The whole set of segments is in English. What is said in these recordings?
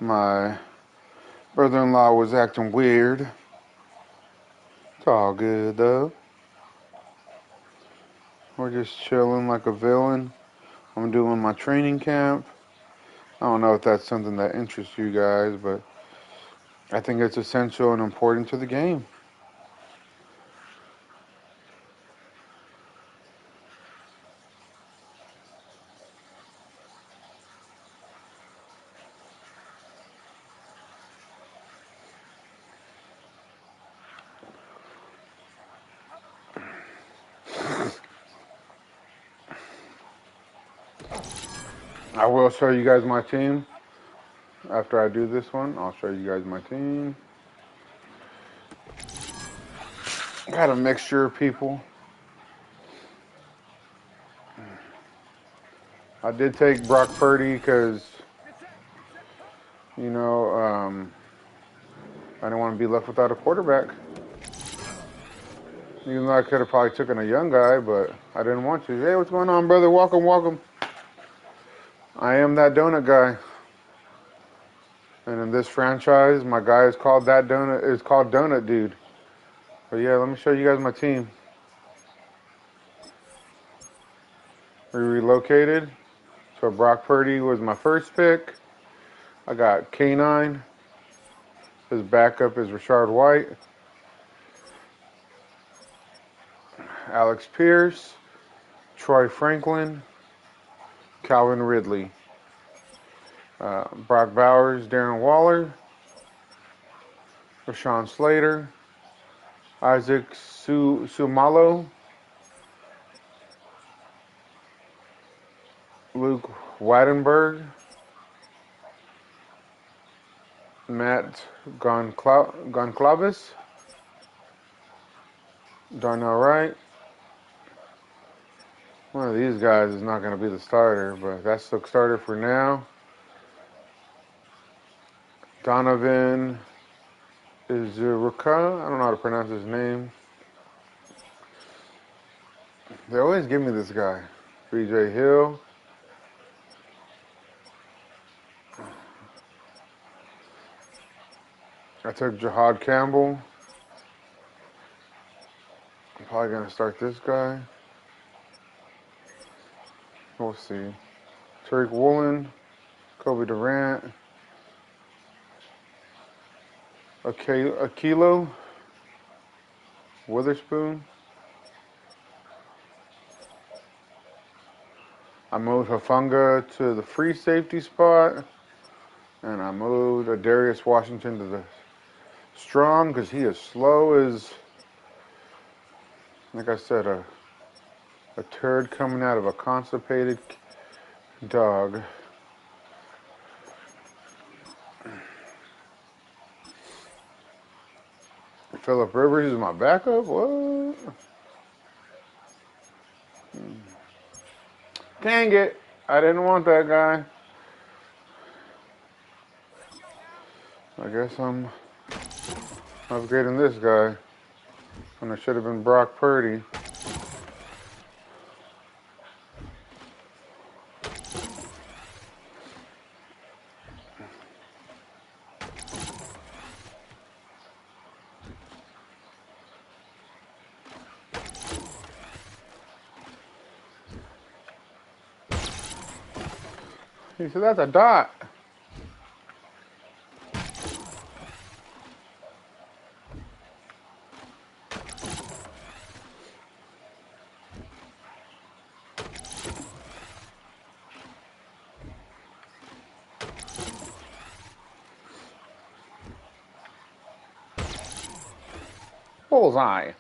My brother-in-law was acting weird. It's all good though. We're just chilling like a villain. I'm doing my training camp. I don't know if that's something that interests you guys, but I think it's essential and important to the game. I will show you guys my team after I do this one. I'll show you guys my team. Got a mixture of people. I did take Brock Purdy because, you know, I didn't want to be left without a quarterback. Even though I could have probably taken a young guy, but I didn't want to. Hey, what's going on, brother? Welcome, welcome. I am that donut guy. And in this franchise, my guy is called that donut. Is called Donut Dude. But yeah, let me show you guys my team. We relocated. So Brock Purdy was my first pick. I got K9. His backup is Rashard White. Alex Pierce. Troy Franklin. Calvin Ridley. Brock Bowers. Darren Waller. Rashawn Slater. Isaac Sumalo. Luke Weidenberg. Matt Goncalves. Darnell Wright. One of these guys is not going to be the starter, but that's the starter for now. Donovan Izuruka. I don't know how to pronounce his name. They always give me this guy. BJ Hill. I took Jahad Campbell. I'm probably going to start this guy. We'll see. Tariq Woolen. Kobe Durant. Akilo Witherspoon. I moved Hafunga to the free safety spot. And I moved Darius Washington to the strong because he is slow as, like I said, a turd coming out of a constipated dog. Phillip Rivers is my backup? What? Dang it. I didn't want that guy. I guess I'm upgrading this guy when it should have been Brock Purdy. He said, that's a dot. Bullseye.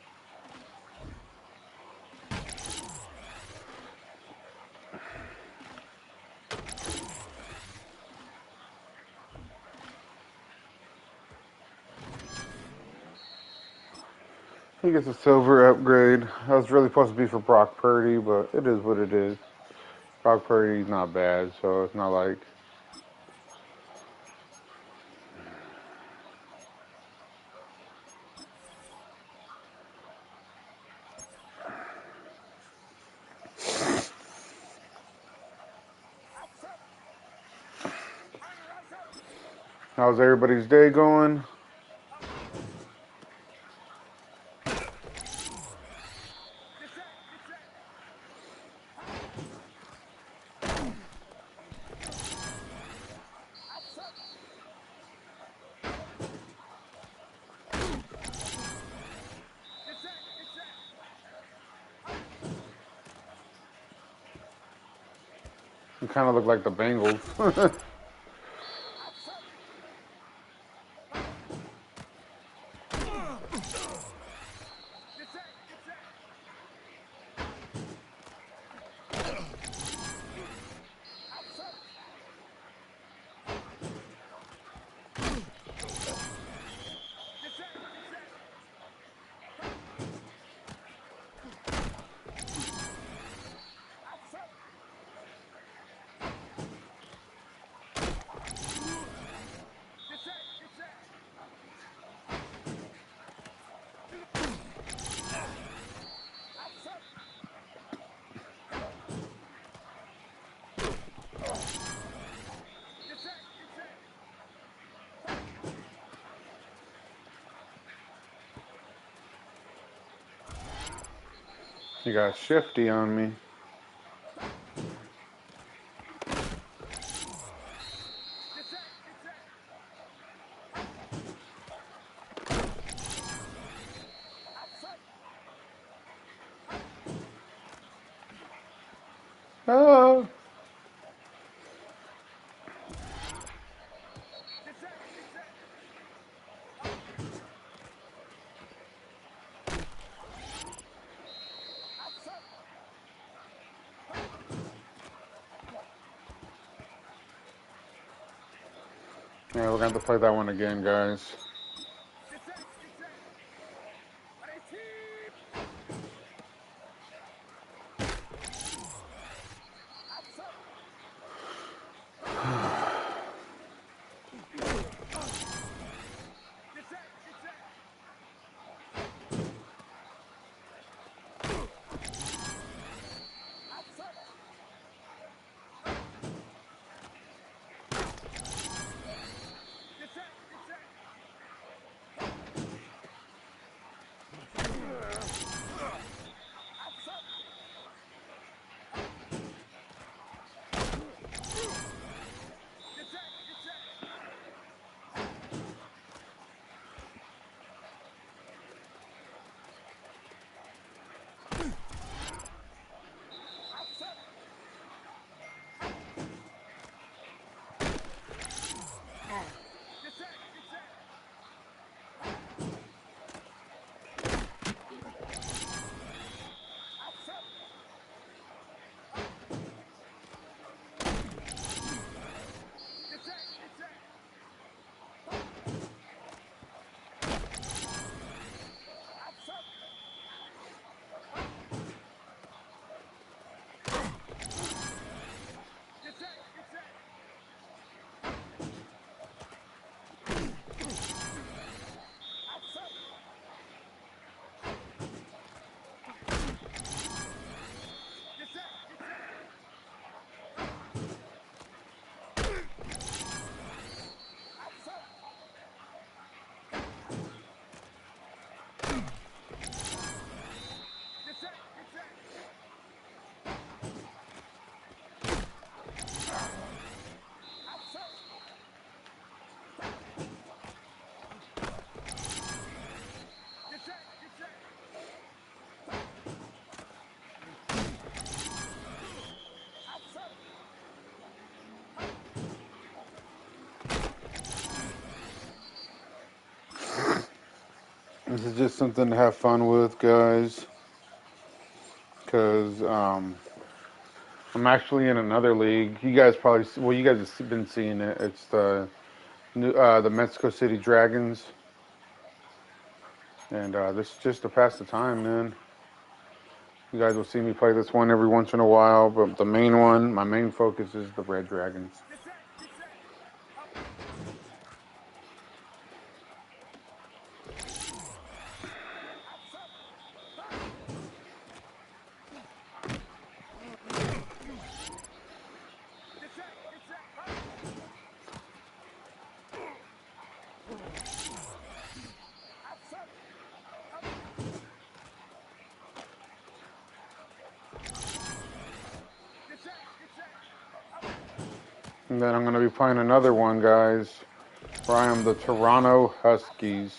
He gets a silver upgrade. That was really supposed to be for Brock Purdy, but it is what it is. Brock Purdy's not bad, so it's not like. How's everybody's day going? You kind of look like the Bengals. You got shifty on me. Oh. Yeah, we're going to have to play that one again, guys. This is just something to have fun with, guys. Because I'm actually in another league. You guys probably, well, you guys have been seeing it. It's the Mexico City Dragons. And this is just to pass the time, man. You guys will see me play this one every once in a while, but the main one, my main focus is the Red Dragons. And then I'm going to be playing another one, guys, where I am the Toronto Huskies.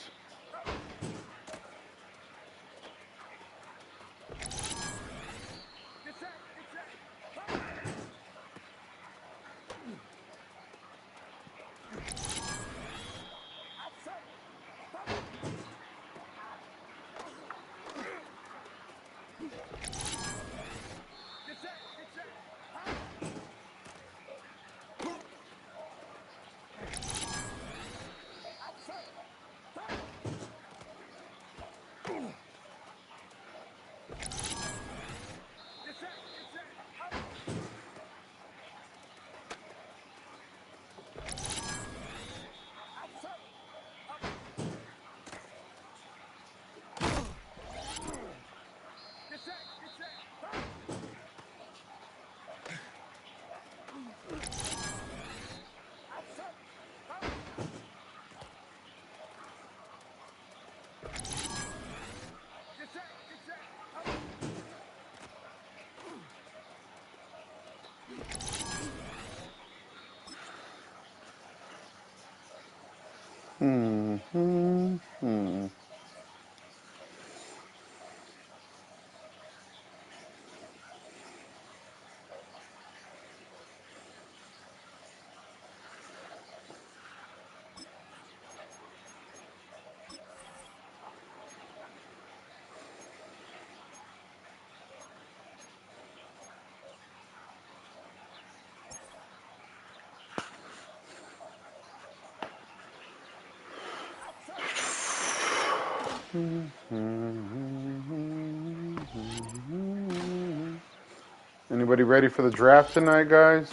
Anybody ready for the draft tonight, guys?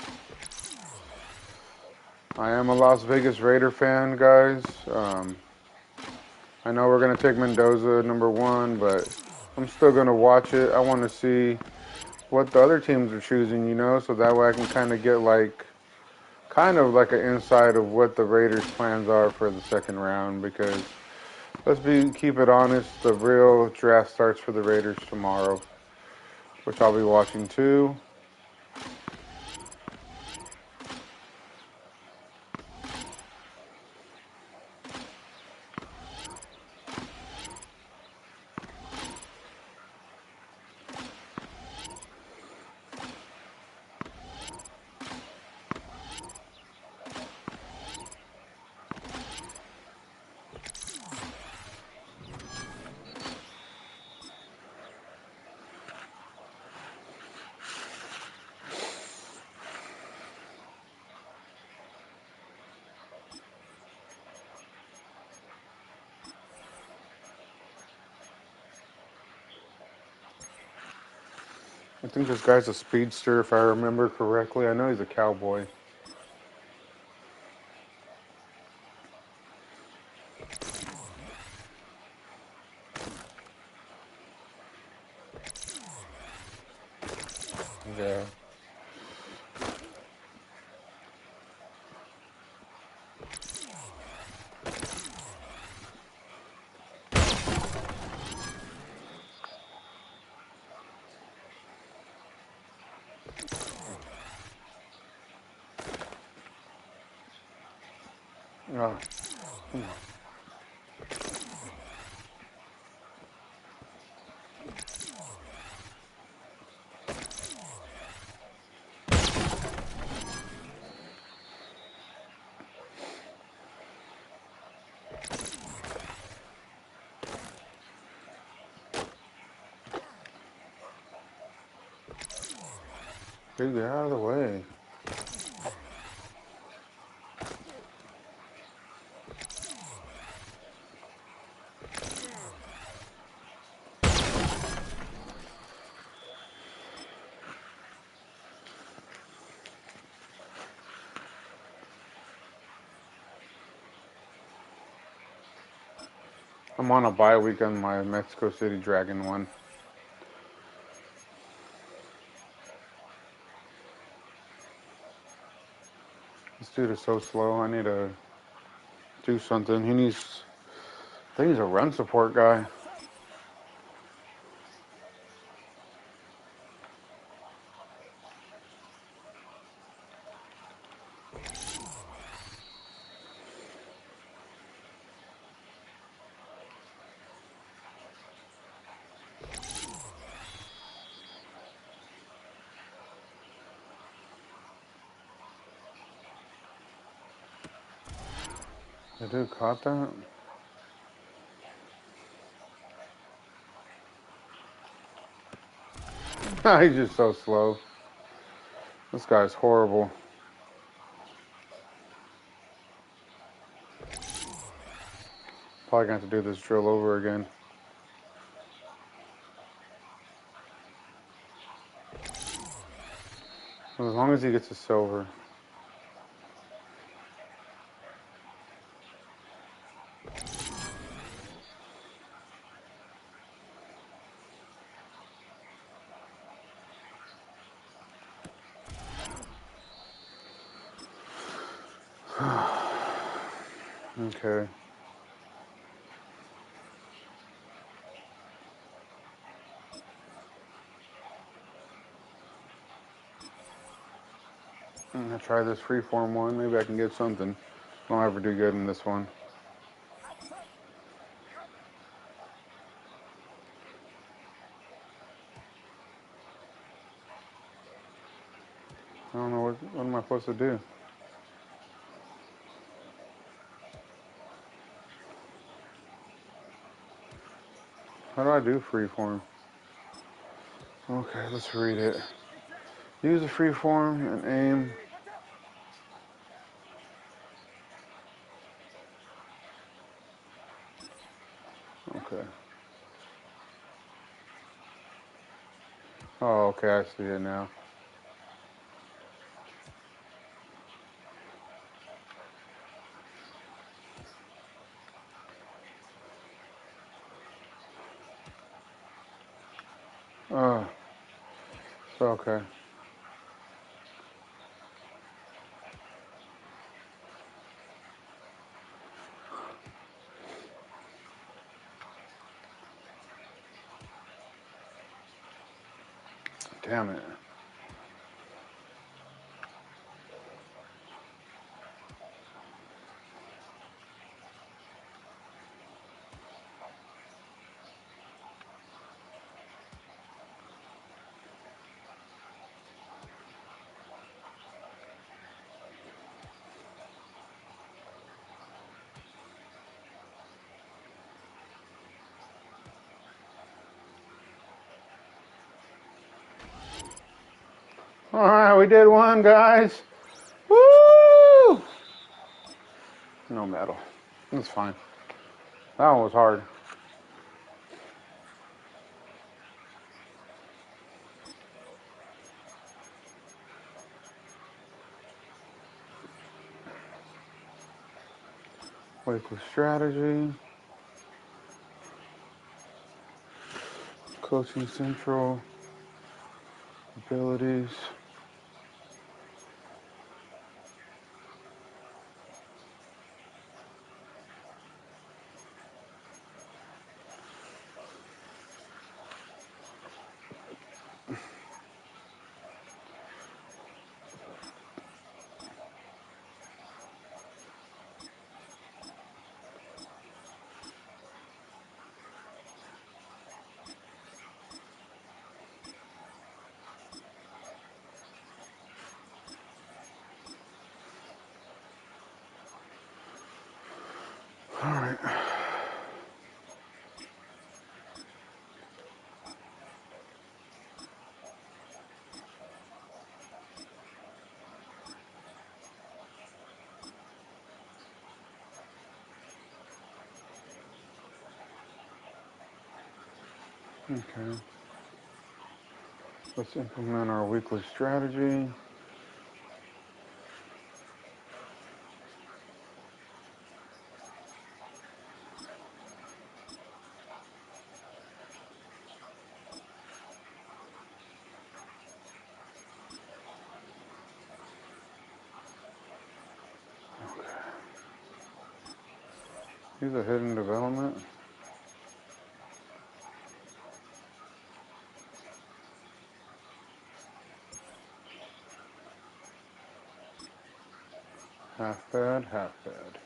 I am a Las Vegas Raider fan, guys. I know we're going to take Mendoza #1, but I'm still going to watch it. I want to see what the other teams are choosing, you know, so that way I can kind of get kind of like an insight of what the Raiders' plans are for the second round, because keep it honest, the real draft starts for the Raiders tomorrow, which I'll be watching too. I think this guy's a speedster, if I remember correctly. I know he's a cowboy. Yeah. Oh, come on. Dude, get out of the way. I'm on a bye week on my Mexico City Dragon one. This dude is so slow. I need to do something. I think he's a run support guy. The dude caught that? He's just so slow. This guy's horrible. Probably gonna have to do this drill over again. As long as he gets a silver. Okay. I'm gonna try this freeform one. Maybe I can get something. I don't ever do good in this one. I don't know what am I supposed to do. How do I do freeform? Okay, let's read it. Use the freeform and aim. Okay. Oh, okay, I see it now. Oh, so okay. Damn it. All right, we did one, guys. Woo! No medal. That's fine. That one was hard. Weekly strategy. Coaching Central. Abilities. All right. Okay. Let's implement our weekly strategy. Use a hidden development. Half bad, half bad.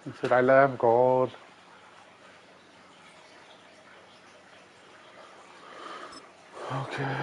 He said, I love gold. Okay.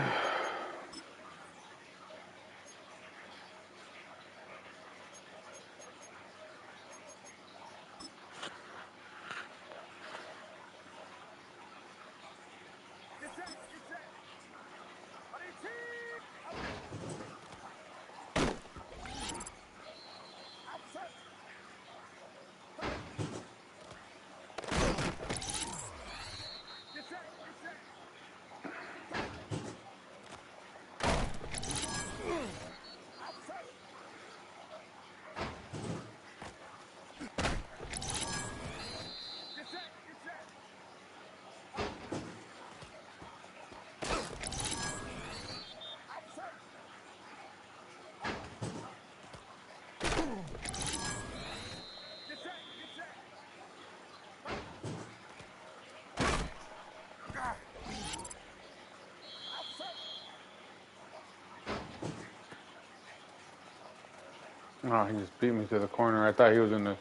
Oh, he just beat me to the corner. I thought he was going to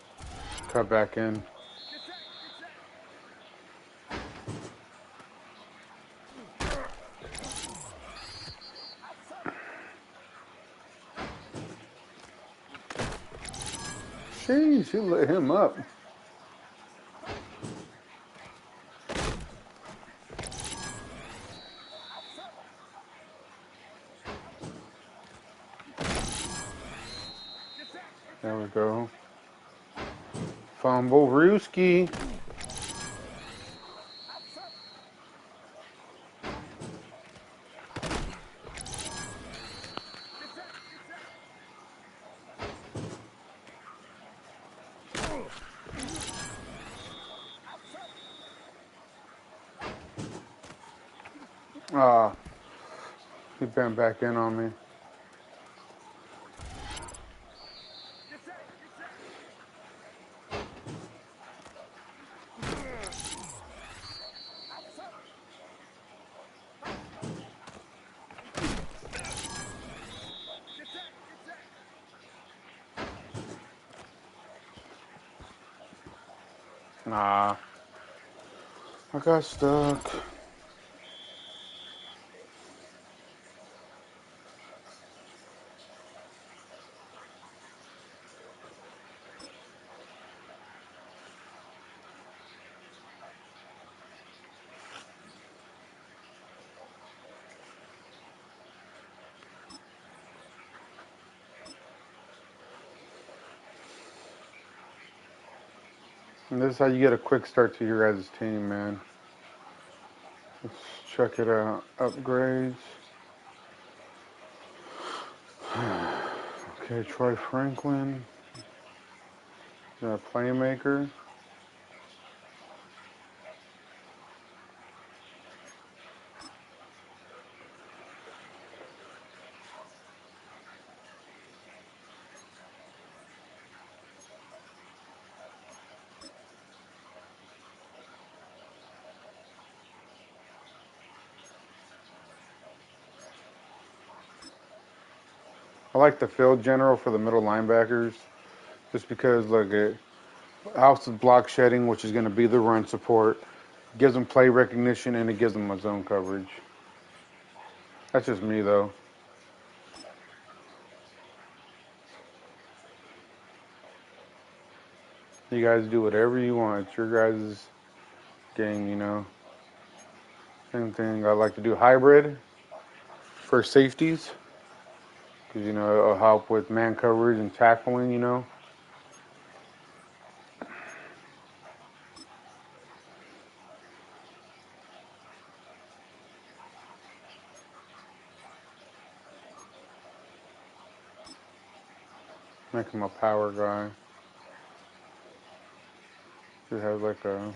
cut back in. Sheesh, he lit him up. There we go. Fumble Rooski. Ah, he bent back in on me. Nah, I got stuck. And this is how you get a quick start to your guys' team, man. Let's check it out. Upgrades. Okay, Troy Franklin. Is that a playmaker? I like the field general for the middle linebackers, just because look, it helps with block shedding, which is going to be the run support, gives them play recognition, and it gives them a zone coverage. That's just me though. You guys do whatever you want. It's your guys' game, you know. Same thing. I like to do hybrid for safeties, because you know it'll help with man coverage and tackling. You know. Make him a power guy. He has like a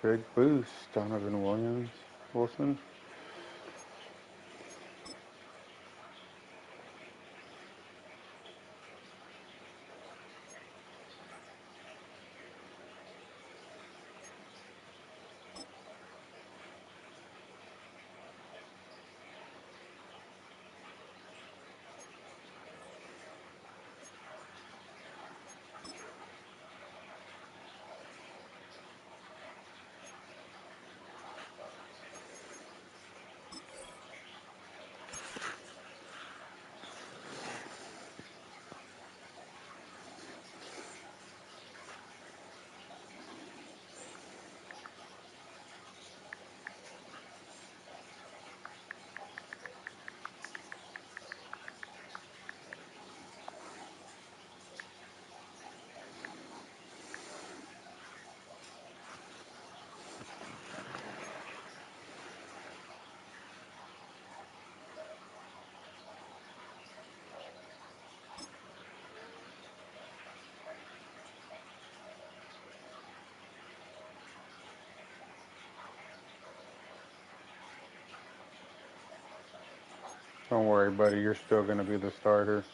big boost. Donovan Wilson. Don't worry, buddy. You're still going to be the starter.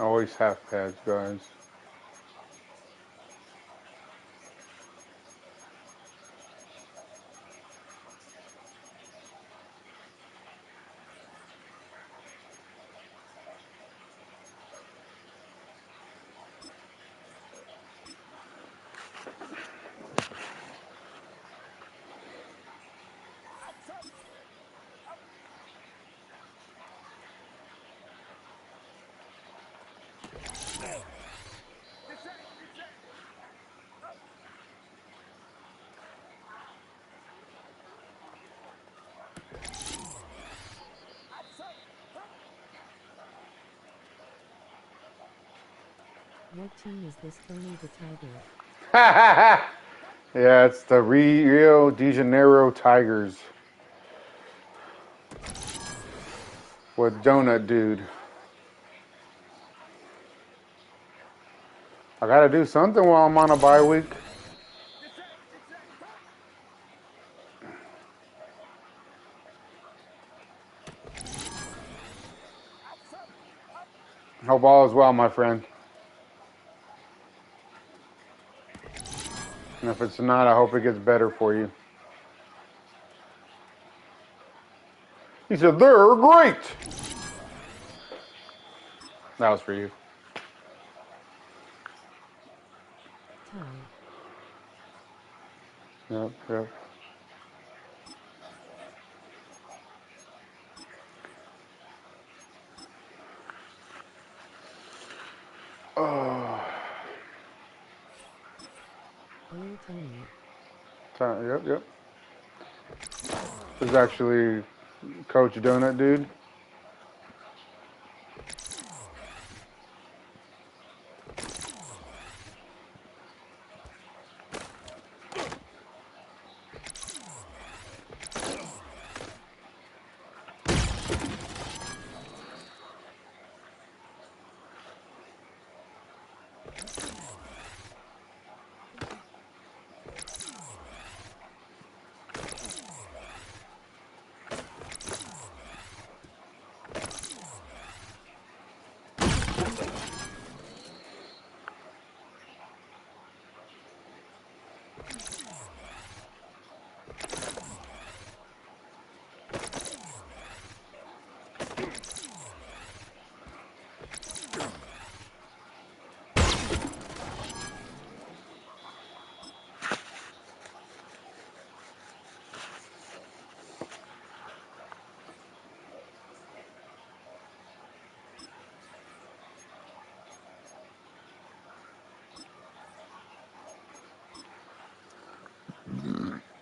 Always half pads, guys. What team is this, Tony the Tiger? Yeah, it's the Rio de Janeiro Tigers. With Donut Dude. I gotta do something while I'm on a bye week. Hope all is well, my friend. And if it's not, I hope it gets better for you. He said, they're great. That was for you. Tie. Yep, yep. Oh. Oh, Tony. Yep, yep. This is actually Coach Donut Dude.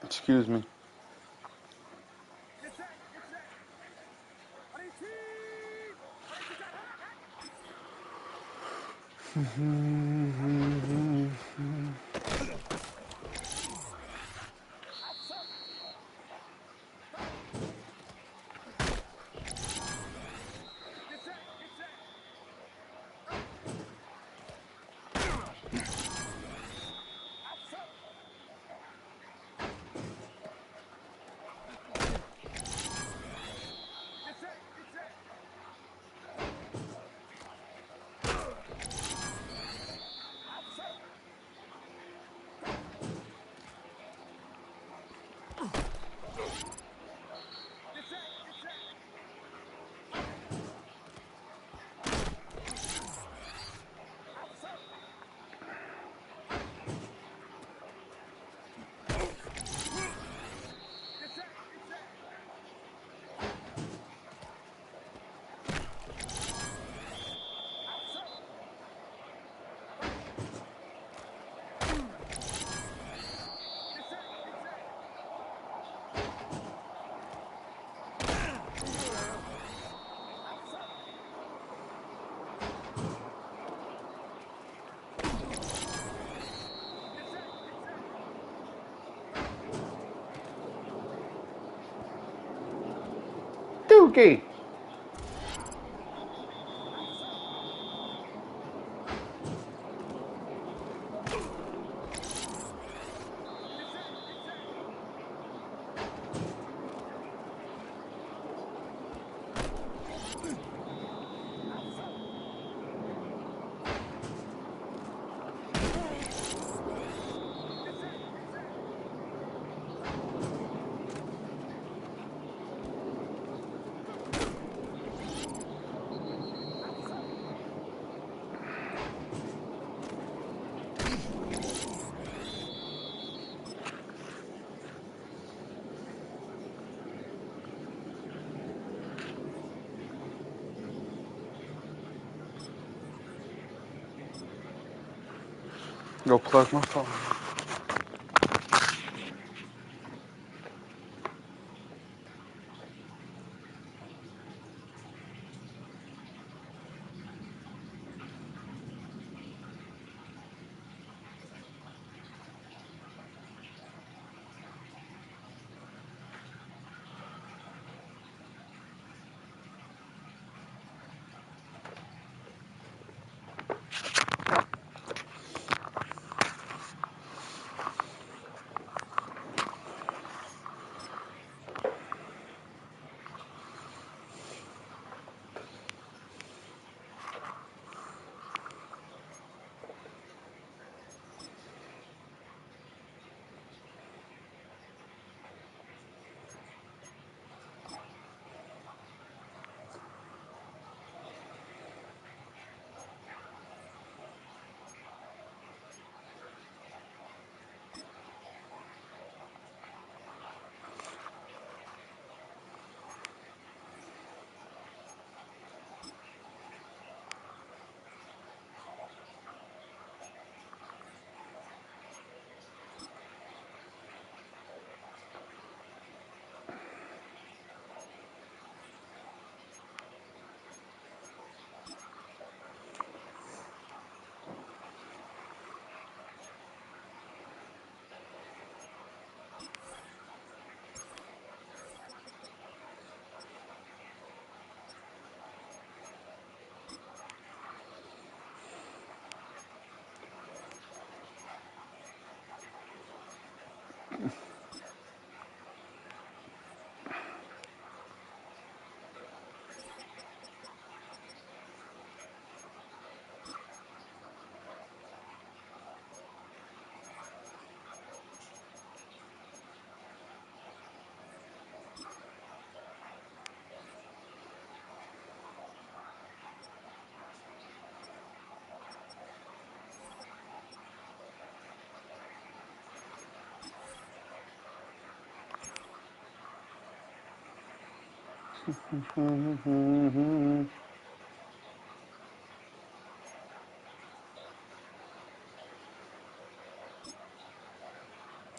Excuse me. monkey. Go plug my phone.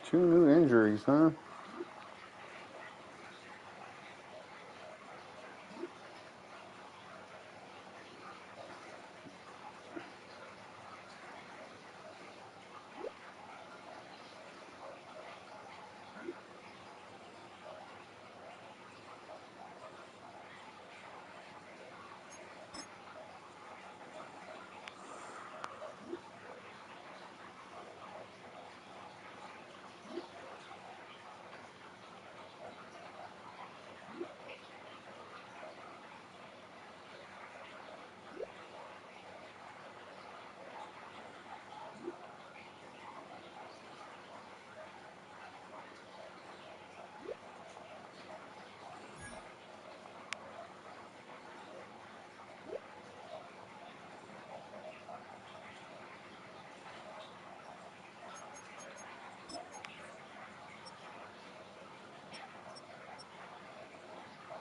Two new injuries, huh?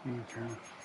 Okay.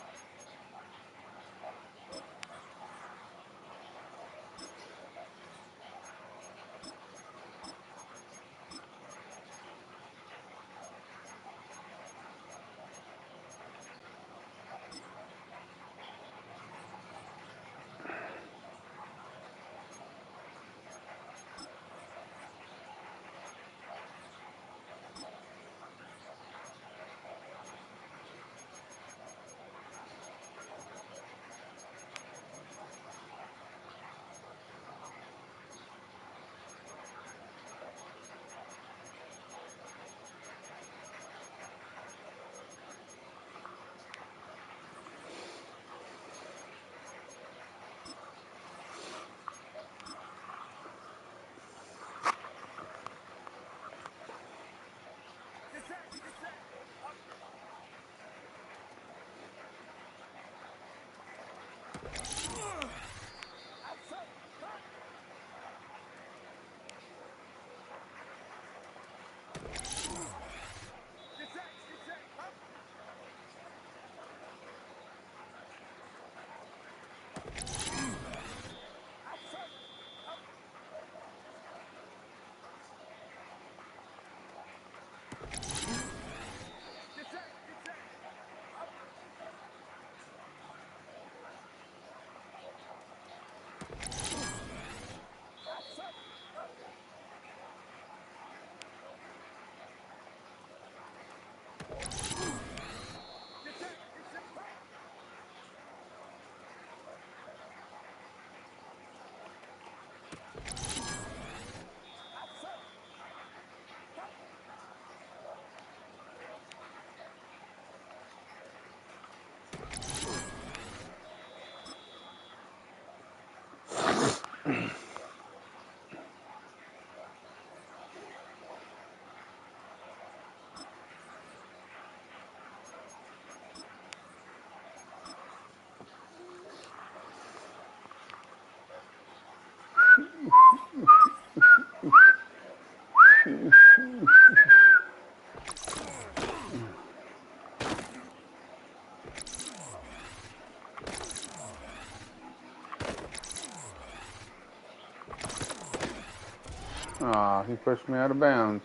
Ah, he pushed me out of bounds.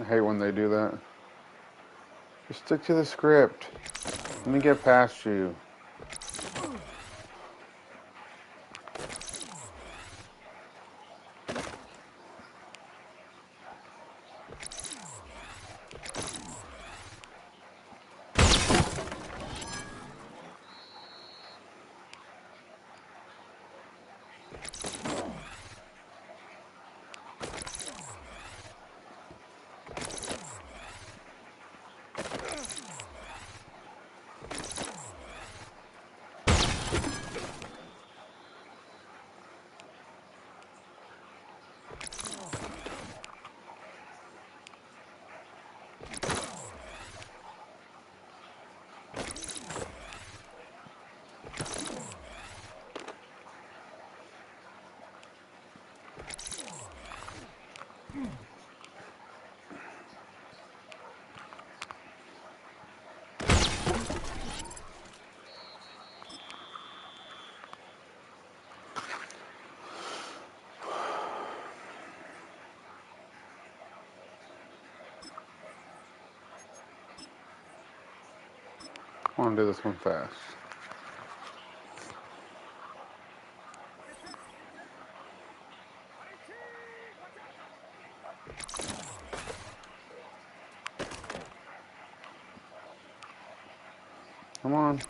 I hate when they do that. Just stick to the script. Let me get past you. I want to do this one fast. Come on.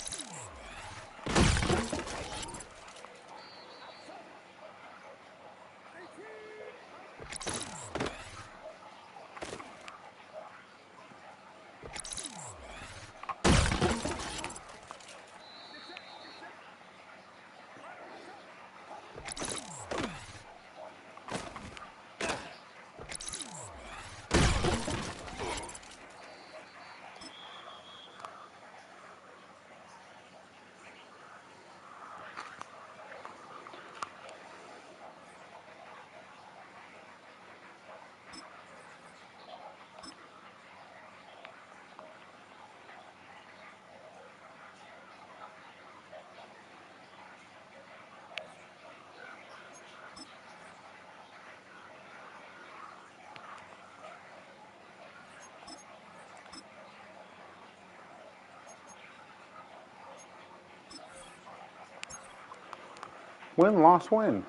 Win, loss, win.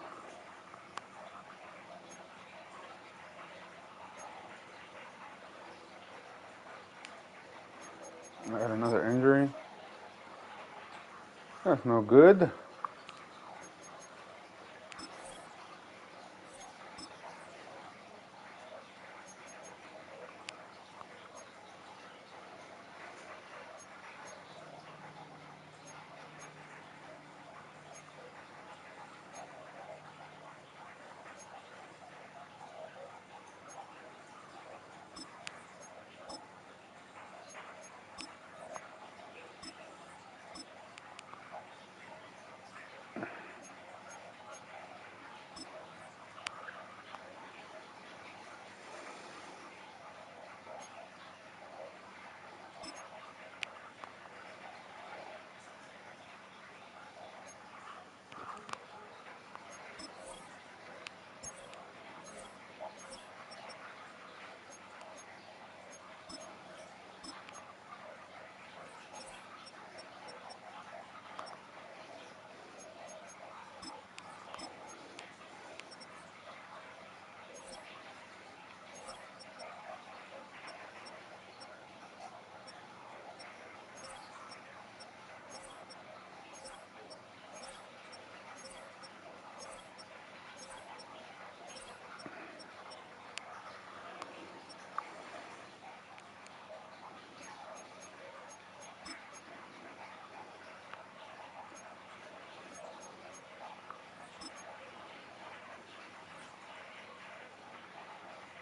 I got another injury. That's no good.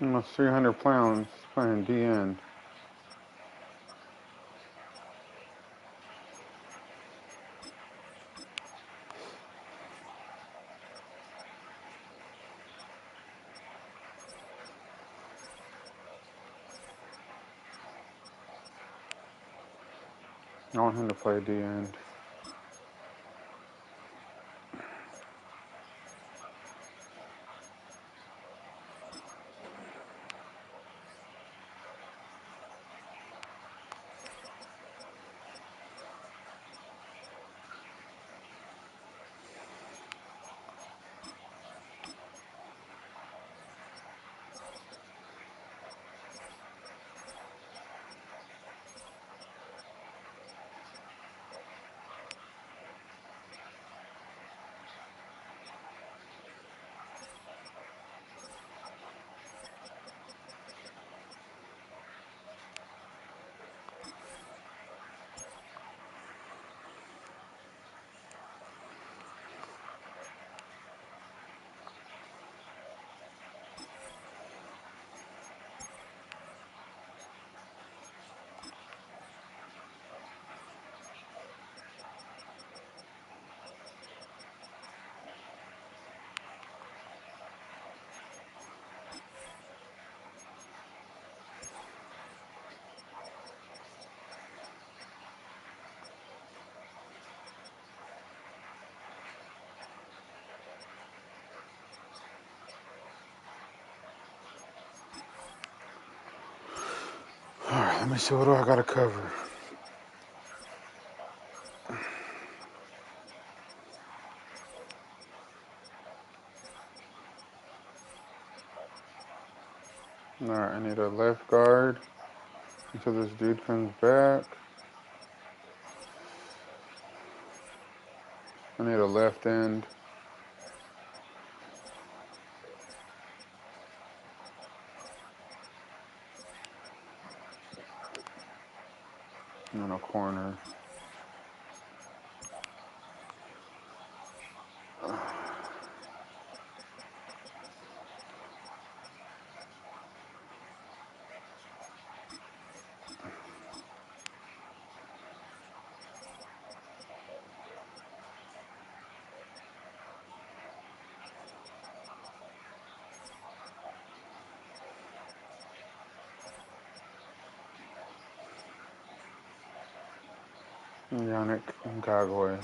Almost 300 pounds playing D end. I want him to play D end. Let me see, what do I gotta cover? Alright, I need a left guard until this dude comes back. I need a left end. And a corner. Yannick Ngagwe.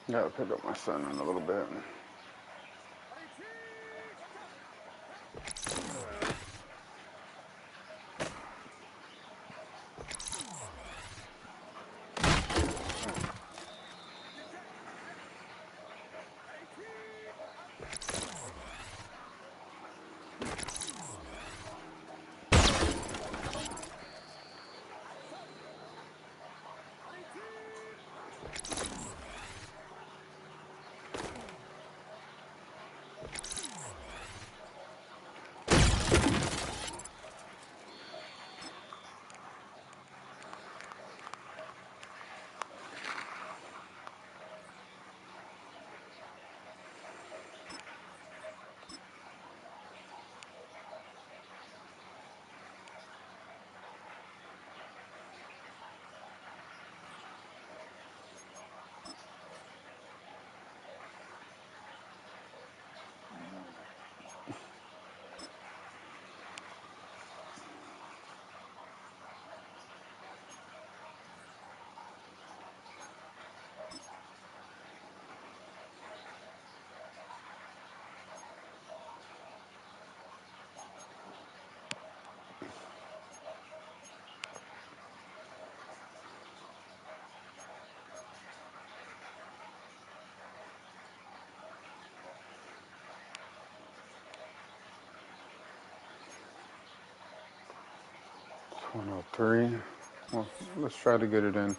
Gotta pick up my son in a little bit. It's 103. Well, let's try to get it in.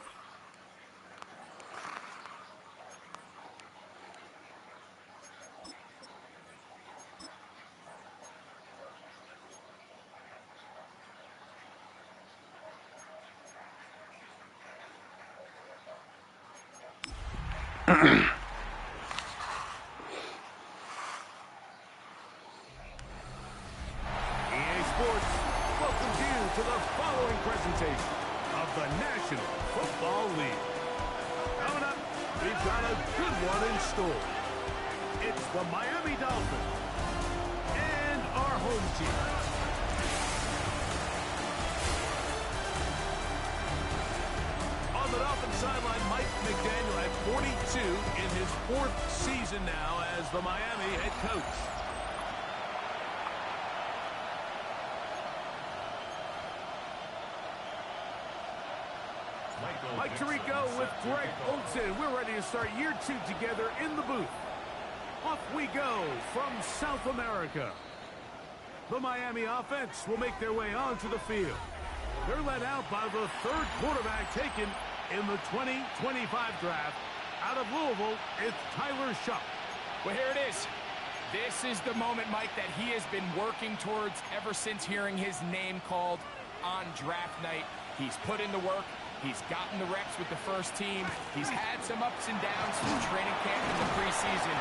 EA Sports welcomes you to the following presentation of the National Football League. Coming up, we've got a good one in store. It's the Miami Dolphins and our home team. On the Dolphins sideline, Mike McDaniel at 42 in his 4th season now as the Miami head coach. Mike Tirico with Greg Olsen. We're ready to start year 2 together in the booth. Off we go from South America. The Miami offense will make their way onto the field. They're led out by the 3rd quarterback taken in the 2025 draft. Out of Louisville, it's Tyler Shuck. Well, here it is. This is the moment, Mike, that he has been working towards ever since hearing his name called on draft night. He's put in the work. He's gotten the reps with the first team. He's had some ups and downs from training camp in the preseason,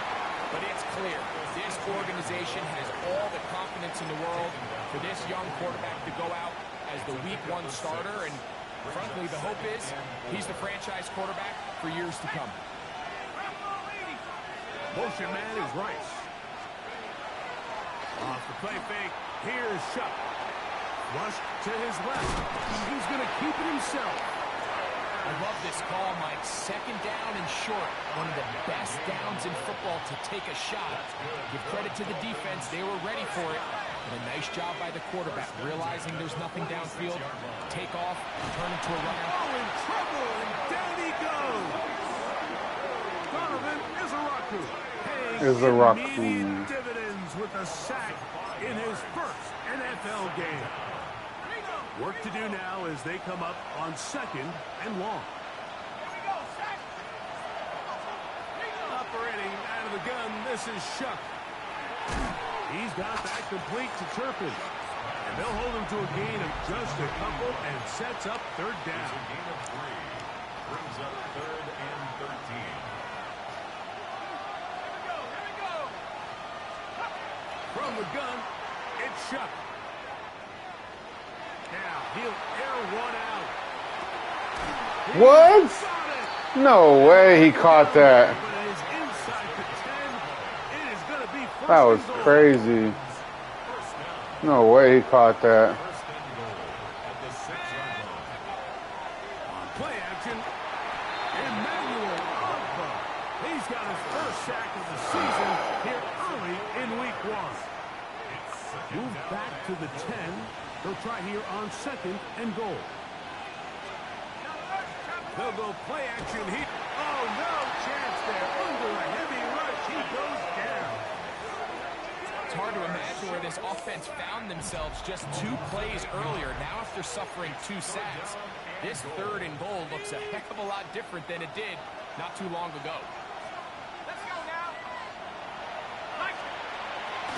but it's clear this organization has all the confidence in the world for this young quarterback to go out as the Week 1 starter, and frankly, the hope is he's the franchise quarterback for years to come. Motion man is Rice. Off the play fake, here's Shuck. Flush to his left. He's going to keep it himself. I love this call, Mike. Second down and short. One of the best downs in football to take a shot. Give credit to the defense. They were ready for it. And a nice job by the quarterback, realizing there's nothing downfield. Take off and turn into a runner. Oh, in trouble, and down he goes. Donovan is a immediate dividends with a sack in his first NFL game. Work to do now as they come up on 2nd and long. Operating out of the gun, this is Shuck. He's got that complete to Turpin. And they'll hold him to a gain of just a couple and sets up 3rd down. Gain of 3. Brings up 3rd and 13. From the gun, it's Shuck. Now, he'll air one out. What? No way he caught that. But it is inside the 10. It is going to be first That was and goal. crazy. No way he caught that. First and goal at the 6-yard line. On play action, Emmanuel Ogba. He's got his first sack of the season here early in Week 1. Move back to the 10. They'll try here on 2nd and goal. They'll go play action here. Oh, no chance there. Under a heavy rush, he goes down. It's hard to imagine where this offense found themselves just 2 plays earlier. Now after suffering 2 sacks, this 3rd and goal looks a heck of a lot different than it did not too long ago. Let's go now.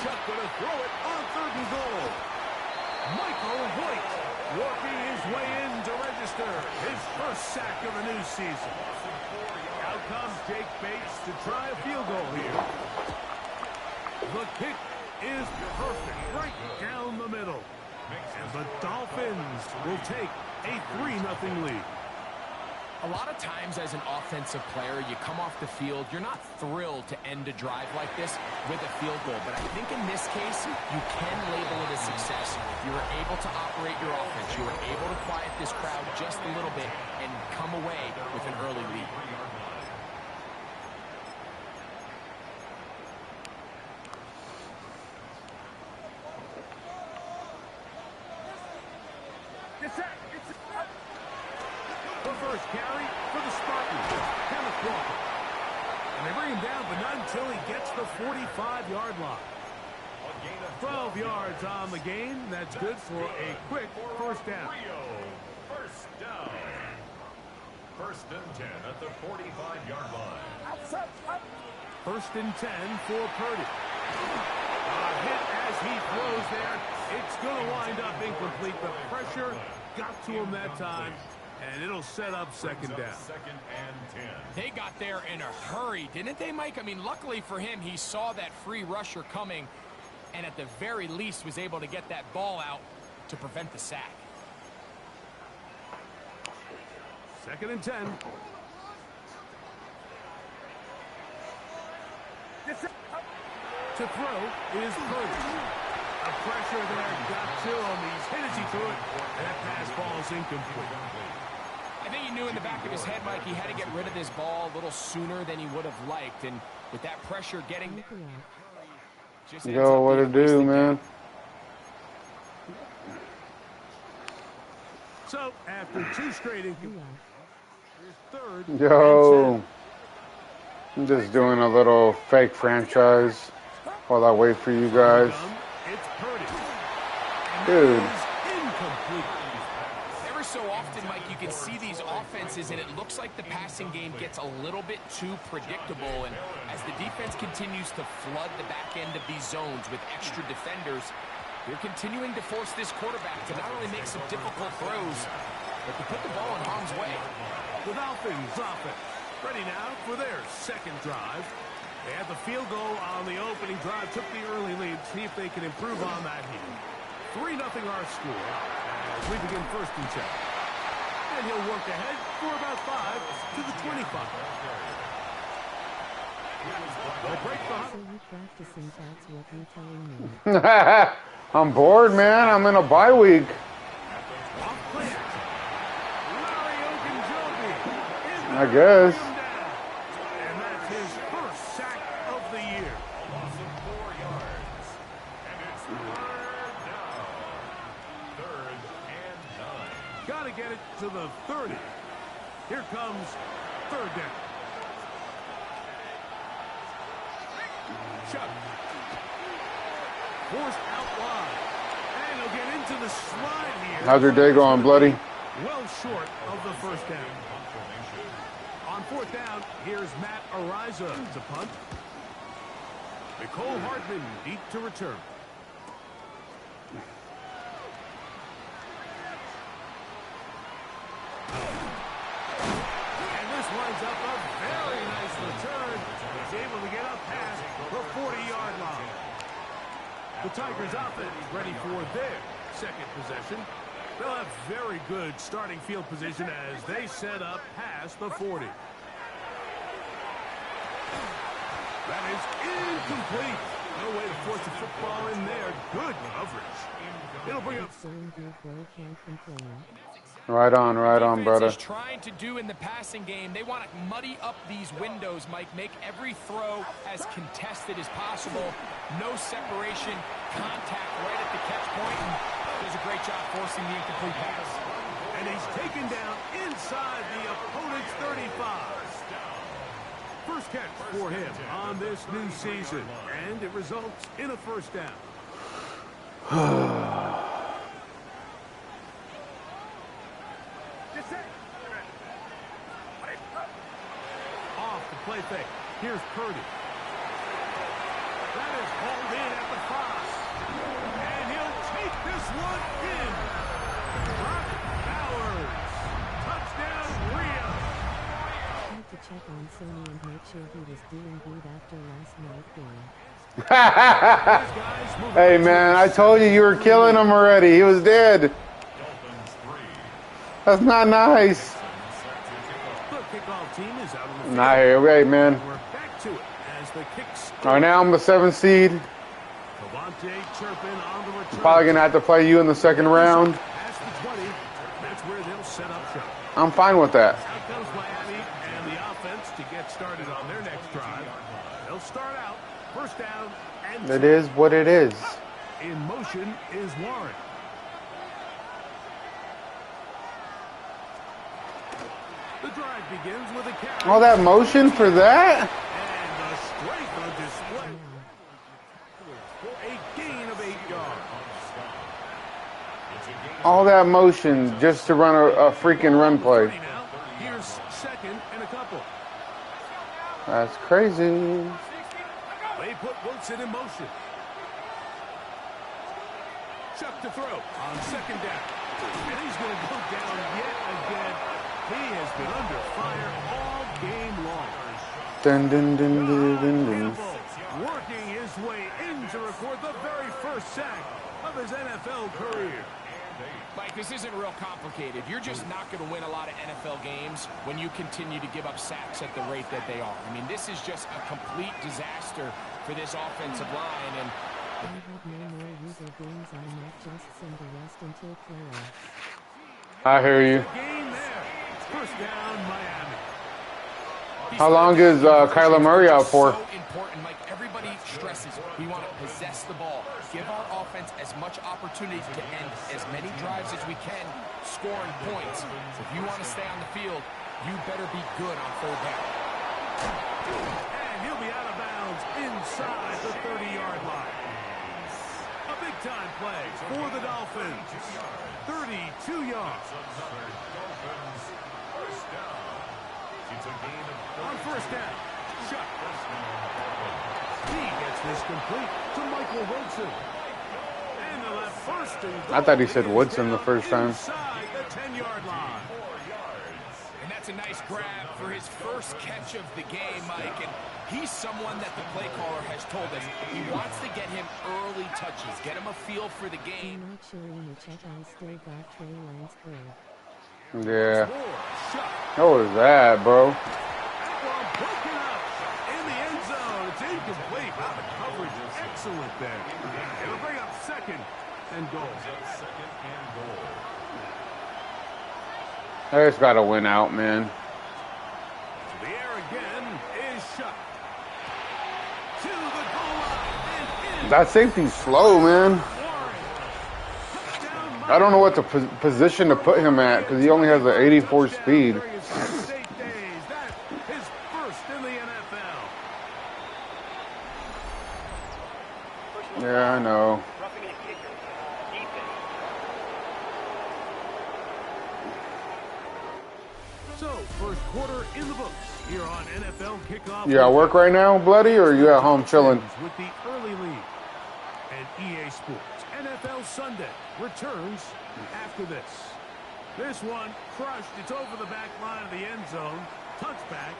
Chuck gonna throw it on 3rd and goal. Michael Hoyt working his way in to register his first sack of the new season. Out comes Jake Bates to try a field goal here. The kick is perfect, right down the middle. And the Dolphins will take a 3-0 lead. A lot of times as an offensive player, you come off the field, you're not thrilled to end a drive like this with a field goal. But I think in this case, you can label it a success. You were able to operate your offense. You were able to quiet this crowd just a little bit and come away with an early lead. The first carry for the Spartans, Kenneth Walker. And they bring him down, but not until he gets the 45-yard line. 12 yards on the game. That's good for a quick first down. First down. 1st and 10 at the 45-yard line. 1st and 10 for Purdy. A hit as he throws there. It's going to wind up incomplete. The pressure got to him that time, and it'll set up 2nd down. 2nd and 10. They got there in a hurry, didn't they, Mike? I mean, luckily for him, he saw that free rusher coming and at the very least was able to get that ball out to prevent the sack. 2nd and 10. To throw is Purdy. The pressure there got to him. He's hit as he threw it. And that pass ball is incomplete. I think he knew in the back of his head, Mike, he had to get rid of this ball a little sooner than he would have liked. And with that pressure getting... Yo, what it do, man? So, after 2 straight incompletions, here's 3rd. Yo, I'm just doing a little fake franchise while I wait for you guys. It's Purdy. Dude. Incomplete. Ever so often, Mike, you can see these offenses, and it looks like the passing game gets a little bit too predictable. And as the defense continues to flood the back end of these zones with extra defenders, they're continuing to force this quarterback to not only make some difficult throws, but to put the ball in harm's way. The Dolphins offense ready now for their 2nd drive. They had the field goal on the opening drive, took the early lead. See if they can improve on that here. 3-0 our score as we begin first and 10. And he'll work ahead for about 5 to the 25. They'll break the So you practicing, that's what you telling me. I'm bored, man. I'm in a bye week. I guess. And that's his first sack of the year. Loss of 4 yards. And it's third down. Third and 9. Got to get it to the 30. Here comes third down. Chuck. Forced out wide. And he'll get into the slide here. How's your day going, bloody? Well short of the first down. On fourth down, here's Matt Ariza to punt. Nicole Hartman deep to return. And this winds up a very nice return. He's able to get up past the 40-yard line. The Tigers offense ready for their second possession. They'll have very good starting field position as they set up past the 40. That is incomplete. No way to force the football in there. Good coverage. It'll bring up. Right on, brother. Is trying to do in the passing game. They want to muddy up these windows, Mike. Make every throw as contested as possible. No separation, contact right at the catch point. And does a great job forcing the incomplete pass. And he's taken down inside the opponent's 35. First catch for him on this new season, and it results in a first down. Off the play fake. Here's Purdy. That is hauled in at the 5. And he'll take this one in. Brock Bowers. Touchdown, Rio. Had to check on Sony and make sure he was doing good after last night's game. Hey, man, I told you were killing him already. He was dead. That's not nice. The kickoff team is out on the field. Not here, wait, man. We're back to it as the kick starts. All right, now I'm the 7th seed. Cavante Turpin on the return. Probably gonna have to play you in the second round. Past the 20. That's where they'll set up shop. I'm fine with that. Out comes Miami and the offense to get started on their next drive. They'll start out first down and It is what it is. in motion is Warren. The drive begins with a carry. All that motion for that? And the strength on display for a gain of 8 yards. All that motion just to run a freaking run play. Now, here's second and a couple. That's crazy. They put Wilson in motion. Chuck to throw on second down. And he's going to go down yet again. He has been under fire all game long. Dun, dun, dun, dun, dun, dun. Working his way in to record the very first sack of his NFL career. Mike, this isn't real complicated. You're just not going to win a lot of NFL games when you continue to give up sacks at the rate that they are. I mean, this is just a complete disaster for this offensive line. And I have no more user games on not just send the rest until playoffs. I hear you. Game there. First down, Miami. How long is Kyler Murray out for? So important, Mike. Everybody stresses we want to possess the ball, give our offense as much opportunity to end as many drives as we can, scoring points. If you want to stay on the field, you better be good on third down. And he'll be out of bounds inside the 30-yard line. A big-time play for the Dolphins. 32 yards. On first down, Chuck. He gets this complete to Michael Wilson. And they'll have first and goal. I thought he said Woodson the first time. Inside the 10-yard line. And that's gets a nice grab for his first catch of the game, Mike, and he's someone that the play caller has told us he wants to get him early touches, get him a feel for the game. I'm not sure in the check I still got Trey Lance Bird. Yeah. What was that, bro? Broken up in the end zone. It's incomplete. Wow, the coverage is excellent there. It'll bring up second and goal. Second and goal. I just gotta win out, man. The air again is shut. To the goal line and in. That safety's slow, man. I don't know what the position to put him at because he only has an 84 speed. That is first in the NFL. Yeah, I know. So, first quarter in the books here on NFL Kickoff. You at work right now, Bloody, or you at home chilling? With the early lead. And EA Sports NFL Sunday returns after this. This one crushed. It's over the back line of the end zone. Touchback.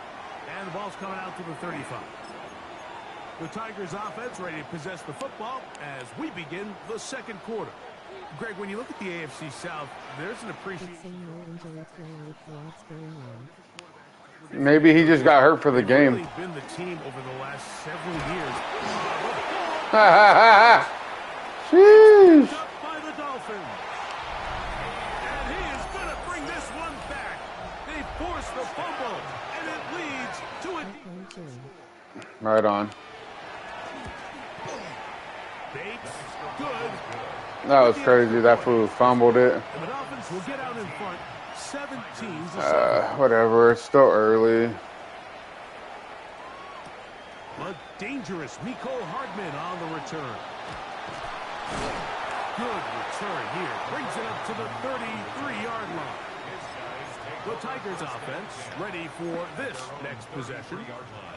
And the ball's coming out to the 35. The Tigers offense ready to possess the football as we begin the second quarter. Greg, when you look at the AFC South, there's an appreciation. Maybe he just got hurt for the game. Really been the team over the last several years. Sheesh. Up by the Dolphins. And he is going to bring this one back. They force the fumble, and it leads to a... Right on. Bates, good. That was crazy. That fool fumbled it. And the Dolphins will get out in front, 17-7. Whatever. It's still early. A dangerous Mecole Hardman on the return. Good return here. Brings it up to the 33-yard line. The Tigers offense ready for this next possession.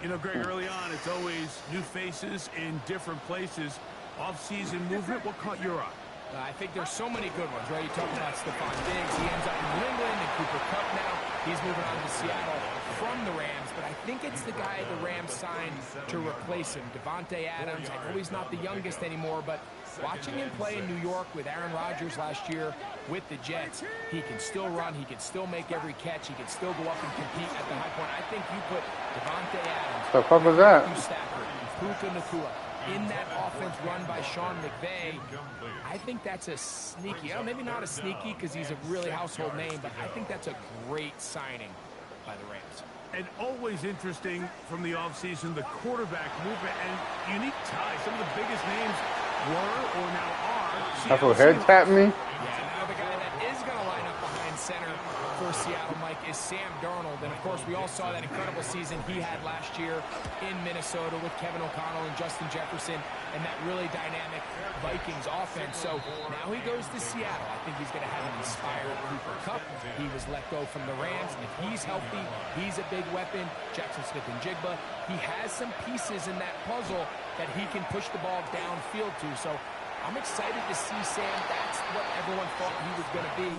You know, Greg, early on, it's always new faces in different places. Off-season movement, what caught your eye? I think there's so many good ones, right? You talk about Stephon Diggs. He ends up in New England, and Cooper Kupp now. He's moving on to Seattle from the Rams, but I think it's the guy the Rams signed to replace him, Davante Adams. I know he's not the youngest anymore, but watching him play in New York with Aaron Rodgers last year with the Jets, he can still run, he can still make every catch, he can still go up and compete at the high point. I think you put Davante Adams, The fuck was that? Matthew Stafford, Puka Nacua in that offense run by Sean McVay. I think that's a sneaky, maybe not a sneaky because he's a really household name, but I think that's a great signing by the Rams. And always interesting from the offseason, the quarterback movement and unique ties. Some of the biggest names were or now are. That's what head tapped me. Yeah, now the guy that is going to line up behind center for Seattle, Mike, is Sam Darnold. And, of course, we all saw that incredible season he had last year in Minnesota with Kevin O'Connell and Justin Jefferson and that really dynamic Vikings offense. So now he goes to Seattle. I think he's going to have an inspired Cooper Kupp. He was let go from the Rams. If he's healthy, he's a big weapon. Jackson Smith and Jigba. He has some pieces in that puzzle that he can push the ball downfield to. So I'm excited to see Sam. That's what everyone thought he was going to be.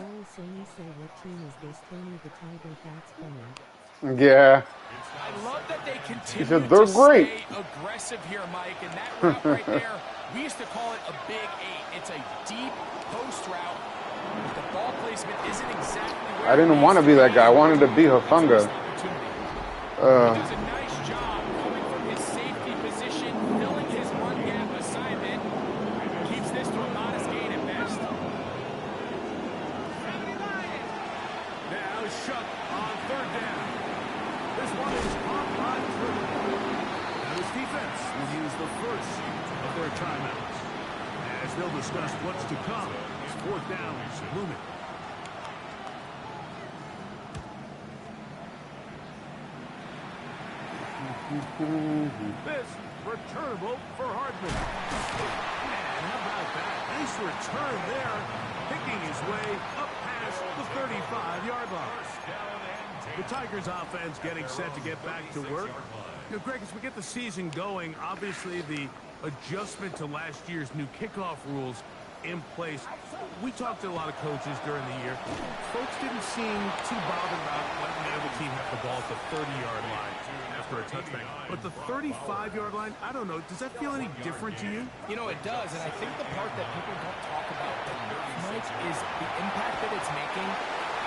Yeah. I love that they continue said they're to great. stay aggressive here, Mike. And that route right there, we used to call it a big eight. It's a deep post route. The ball placement isn't exactly where I didn't want to be that guy. I wanted to be Hafunga. He does a nice job coming from his safety position, filling his run gap assignment. Keeps this to a modest gain at best. Now Shuck on third down. This one is caught by Drew. Now this defense will use the first of their timeouts. As they'll discuss what's to come. It's fourth down looming. This returnable for Hardman. And how about that? Nice return there. Picking his way up past the 35-yard line. The Tigers offense getting set to get back to work. You know, Greg, as we get the season going, obviously the adjustment to last year's new kickoff rules in place. we talked to a lot of coaches during the year. Folks didn't seem too bothered about letting the other team have the ball at the 30-yard line after a touchback. But the 35-yard line, I don't know, does that feel any different to you? You know, it does, and I think the part that people don't talk about enough, Mike, is the impact that it's making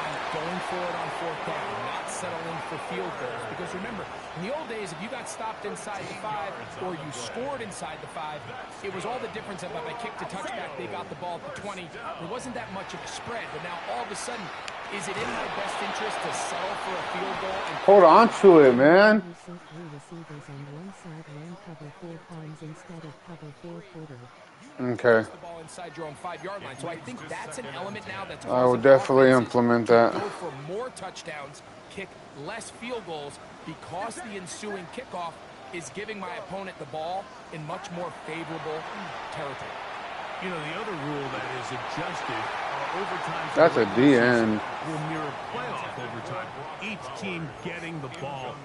on going for it on fourth down, not settling for field goals. Because remember, in the old days, if you got stopped inside the 5 or you scored inside the 5, it was all the difference of if I kicked a touchback, they got the ball at the 20. There wasn't that much of a spread, but now all of a sudden, is it in my best interest to settle for a field goal? And Hold on to it, man. Three receivers on one side ran cover 4 times instead of cover 4 quarter. Okay. the ball inside your own 5-yard line. So I think that's an element now that's I will causing definitely offenses implement to that. go for more touchdowns, kick less field goals, because the ensuing kickoff is giving my opponent the ball in much more favorable territory. You know, the other rule that is adjusted are overtime. That's a DN. Will mirror playoff overtime. Each team getting the ball.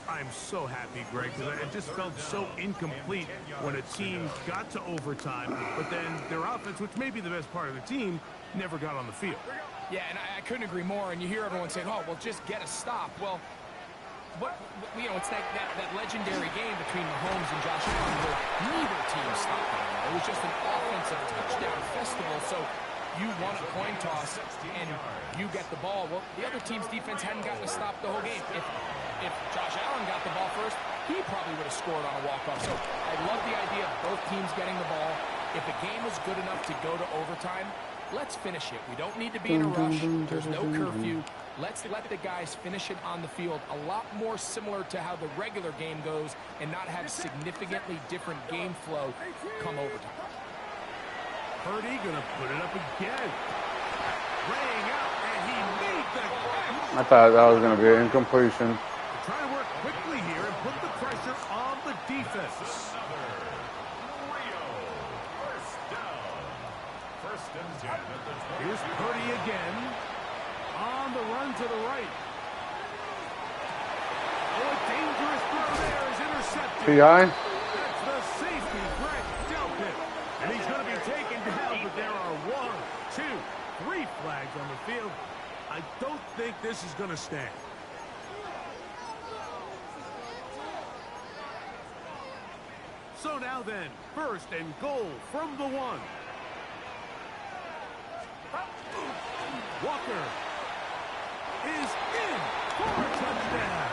I'm so happy, Greg, because it just felt so incomplete when a team got to overtime, but then their offense, which may be the best part of the team, never got on the field. Yeah, and I couldn't agree more. And you hear everyone saying, oh, well, just get a stop. Well, you know, it's that legendary game between Mahomes and Josh Allen where neither team stopped them. It was just an offensive touchdown festival. So you won a coin toss and you get the ball. Well, the other team's defense hadn't gotten a stop the whole game. If Josh Allen got the ball first, he probably would have scored on a walk-off. So I love the idea of both teams getting the ball. If the game is good enough to go to overtime, let's finish it. We don't need to be in a rush. There's no curfew. Let's let the guys finish it on the field. A lot more similar to how the regular game goes and not have significantly different game flow come overtime. Purdy going to put it up again. Laying out, and he made the catch. I thought that was going to be an incompletion. Try to work quickly here and put the pressure on the defense. Here's Purdy again. On the run to the right. Oh, a dangerous throw there is intercepted. PI? That's the safety, Greg Delpit. And he's going to be taken down, but there are 1, 2, 3 flags on the field. I don't think this is going to stand. So now then, first and goal from the 1. Walker is in for a touchdown.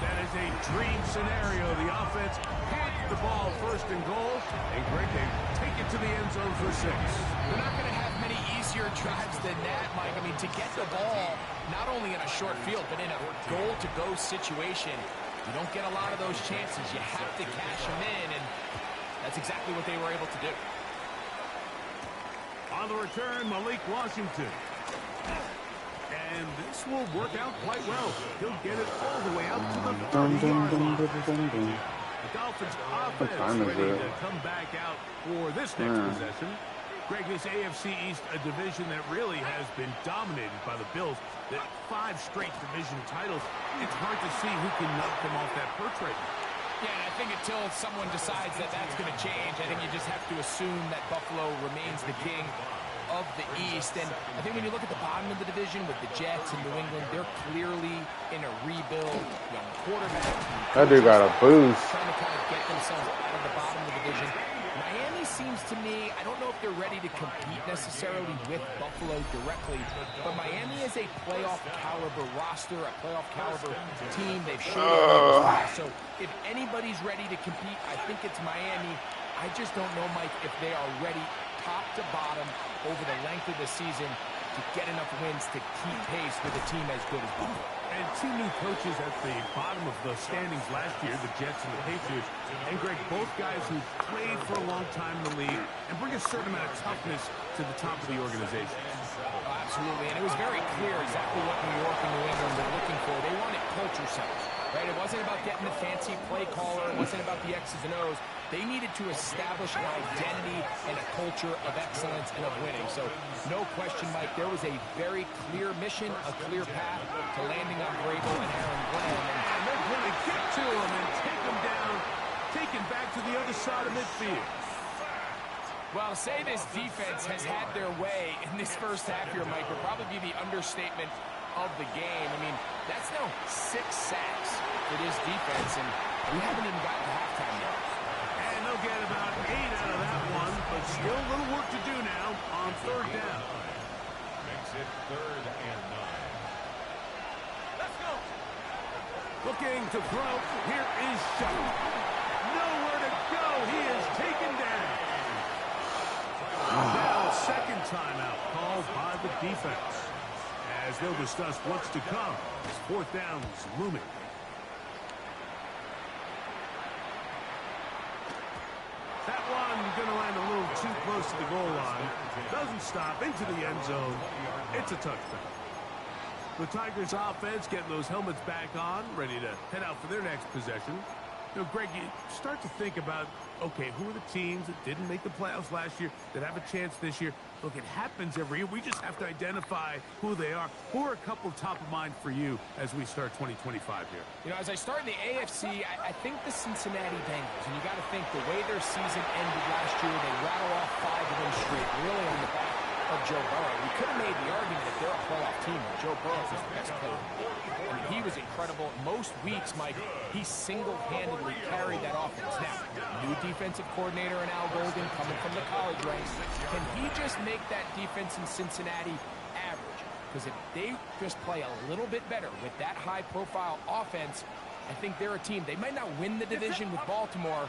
That is a dream scenario. The offense had the ball first and goal, and Greg, they take it to the end zone for 6. They're not going to have many easier drives than that, Mike. I mean, to get the ball, not only in a short field, but in a goal-to-go situation, you don't get a lot of those chances. You have to cash them in, and that's exactly what they were able to do. On the return, Malik Washington. And this will work out quite well. He'll get it all the way out to the 30-yard line. The Dolphins' offense ready to come back out for this next possession. Greg, this AFC East, a division that really has been dominated by the Bills. The 5 straight division titles. It's hard to see who can knock them off that perch right now. Yeah, and I think until someone decides that that's going to change, I think you just have to assume that Buffalo remains the king of the East. And I think when you look at the bottom of the division with the Jets and New England, they're clearly in a rebuild. Young quarterback. That dude got a boost. Trying to kind of get themselves out of the bottom of the division. Miami seems to me, I don't know if they're ready to compete necessarily with Buffalo directly, but Miami is a playoff caliber roster, a playoff caliber team. They've shown so if anybody's ready to compete, I think it's Miami. I just don't know, Mike, if they are ready top to bottom over the length of the season to get enough wins to keep pace with a team as good as Buffalo. And 2 new coaches at the bottom of the standings last year, the Jets and the Patriots. And Greg, both guys who played for a long time in the league and bring a certain amount of toughness to the top of the organization. Oh, absolutely, and it was very clear exactly what New York and New England were looking for. They wanted culture centers, right? It wasn't about getting the fancy play caller. It wasn't about the X's and O's. They needed to establish an identity and a culture of excellence and of winning. So, no question, Mike, there was a very clear mission, a clear path to landing on Vrabel and Aaron Glenn. And they're going to get to him and take him down, taken back to the other side of midfield. Well, say this defense has had their way in this first half here, Mike, would probably be the understatement of the game. I mean, that's now 6 sacks for this defense, and we haven't even gotten to halftime yet. And they'll get about 8 out of that one, but still a little work to do now on third down. Makes it 3rd and 9. Let's go. Looking to throw. Here is Shutt. Nowhere to go. He is taken down. Now, second timeout called by the defense, as they'll discuss what's to come as fourth down is looming. That one going to land a little too close to the goal line. Doesn't stop into the end zone. It's a touchdown. The Tigers offense getting those helmets back on, ready to head out for their next possession. You know, Greg, you start to think about, okay, who are the teams that didn't make the playoffs last year that have a chance this year? Look, it happens every year. We just have to identify who they are. Who are a couple top of mind for you as we start 2025 here? You know, as I start in the AFC, I think the Cincinnati Bengals, and you got to think the way their season ended last year, they rattle off 5 of them straight, really on the back of Joe Burrow. We could have made the argument that they're a playoff team, but Joe Burrow was the best player. I mean, he was incredible. Most weeks, Mike, he single-handedly carried that offense. Now, new defensive coordinator in Al Golden coming from the college ranks. Can he just make that defense in Cincinnati average? Because if they just play a little bit better with that high-profile offense, I think they're a team. They might not win the division with Baltimore,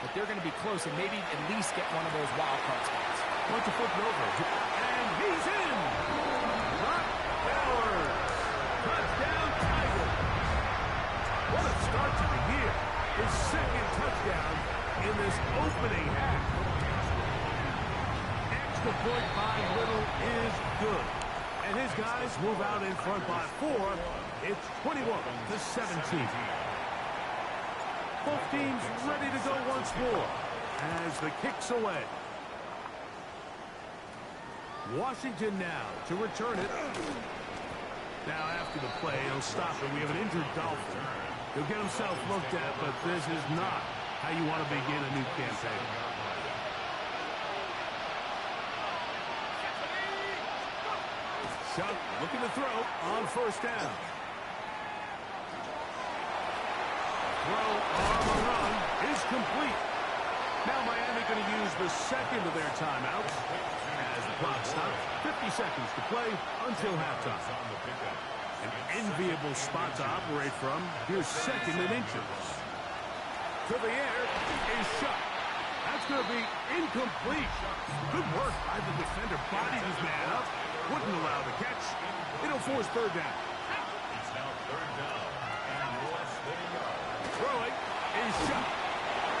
but they're going to be close and maybe at least get one of those wild card spots. Bunch of foot over. And he's in! Brock Bowers. Touchdown, Tigers. What a start to the year. His second touchdown in this opening half. Extra point by Little is good. And his guys move out in front by 4. It's 21-17. Both teams ready to go once more as the kick's away. Washington now to return it. Now after the play, he'll stop it. We have an injured Dolphin. He'll get himself looked at, but this is not how you want to begin a new campaign. Shutt looking to throw on first down. Throw on the run is complete. Now Miami going to use the second of their timeouts as the clock stops. 50 seconds to play until halftime. An enviable spot to operate from. Here's second and inches. To the air is Shutt. That's going to be incomplete. Good work by the defender. Bodied his man up. Wouldn't allow the catch. It'll force third down. It's now 3rd down and less than a yard. Throwing is Shutt.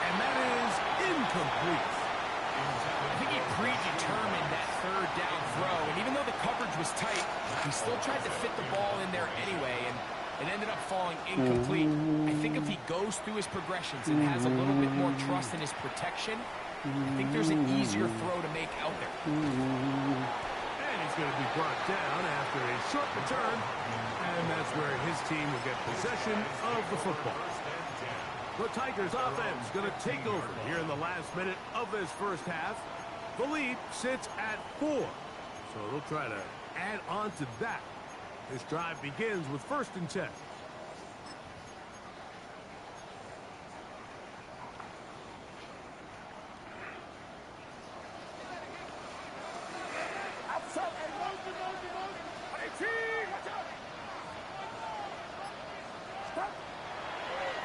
And that is incomplete. I think he predetermined that third down throw, and even though the coverage was tight, he still tried to fit the ball in there anyway, and it ended up falling incomplete. I think if he goes through his progressions and has a little bit more trust in his protection, I think there's an easier throw to make out there. And he's going to be brought down after a short return, and that's where his team will get possession of the football. The Tigers offense going to take over here in the last minute of this first half. The lead sits at 4. So they'll try to add on to that. This drive begins with 1st and 10.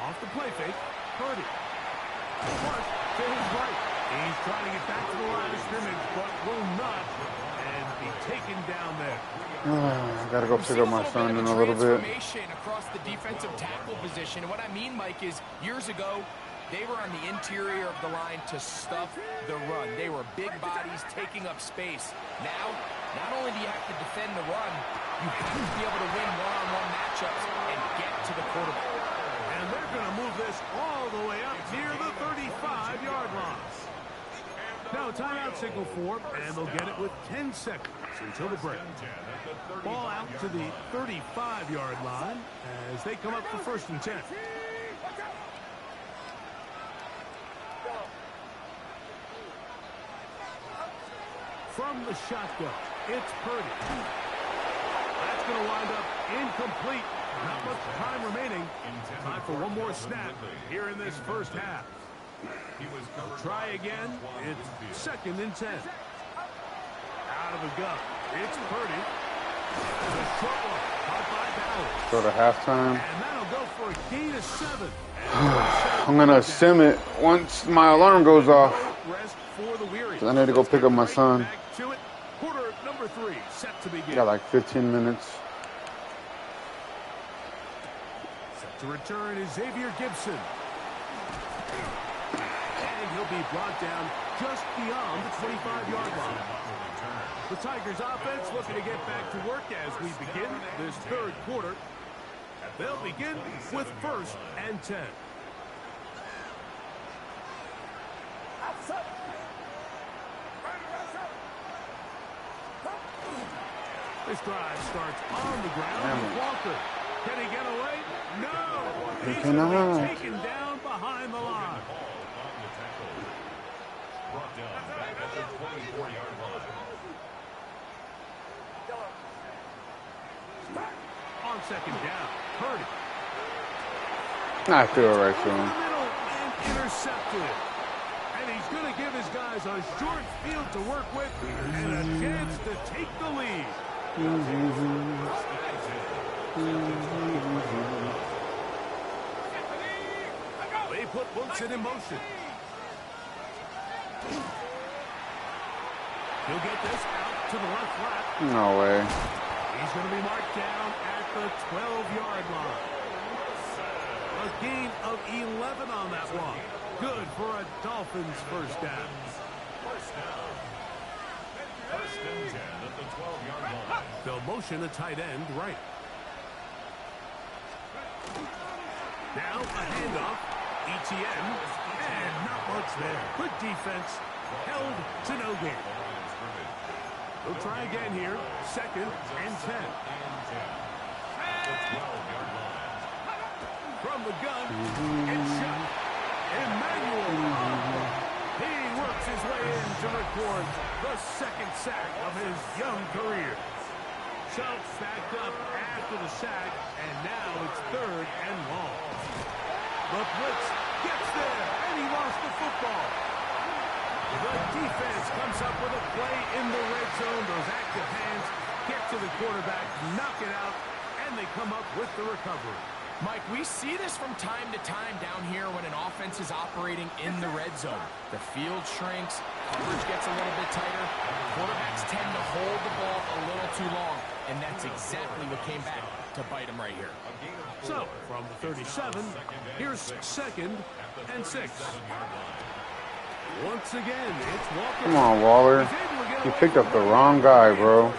Off the play fake, Purdy. Mark to his right. He's trying to get back to the line of scrimmage, but will not, and be taken down there. I gotta go pick up my son in a little bit. Across the defensive tackle position, and what I mean, Mike, is years ago they were on the interior of the line to stuff the run. They were big bodies taking up space. Now, not only do you have to defend the run, you have to be able to win one-on-one matchups and get to the quarterback. And they're going to move this all the way up near the 35-yard line. Now, timeout signal for, and they'll get it with 10 seconds until the break. Ball out to the 35-yard line as they come up for 1st and 10. From the shotgun, it's Purdy. That's going to wind up incomplete. Not much time remaining. Time for one more snap here in this first half. Try again. It's 2nd and 10. Out of the gun. It's Purdy. The short one. Caught by Ballard. Go to halftime. And that'll go for a gain of 7. I'm going to sim it once my alarm goes off. Rest for the weary. I need to go pick up my son. Back to it. Quarter number 3 set to begin. Got like 15 minutes. Set to return is Xavier Gibson. And he'll be brought down just beyond the 25-yard line. The Tigers offense looking to get back to work as we begin this 3rd quarter. They'll begin with 1st and 10. This drive starts on the ground with Walker. Can he get away? No! He He's cannot. gonna be taken down behind the line. Brought down back at the 24-yard line. On 2nd down, Purdy. I threw it right to In him. the middle and intercepted. And he's going to give his guys a short field to work with and a chance to take the lead. They put Wilson in motion. He'll get this out to the left flat. No way. He's going to be marked down at the 12-yard line. A gain of 11 on that one. Good for a Dolphins first down. First down. 1st and 10 at the 12-yard line. They'll motion a tight end right. Now a handoff. ETN. And not much there. Good defense. Held to no gain. We'll try again here. 2nd and 10. From the gun, it's shot. Emmanuel. He works his way in to record the 2nd sack of his young career. Schultz backed up after the sack, and now it's 3rd and long. The blitz gets there, and he lost the football. The defense comes up with a play in the red zone. Those active hands get to the quarterback, knock it out, and they come up with the recovery. Mike, we see this from time to time down here when an offense is operating in the red zone. The field shrinks, coverage gets a little bit tighter, quarterbacks tend to hold the ball a little too long, and that's exactly what came back to bite them right here. So, from the 37, here's 2nd and 6. Once again, it's Walker. Come on, Waller. You picked up the wrong guy, bro.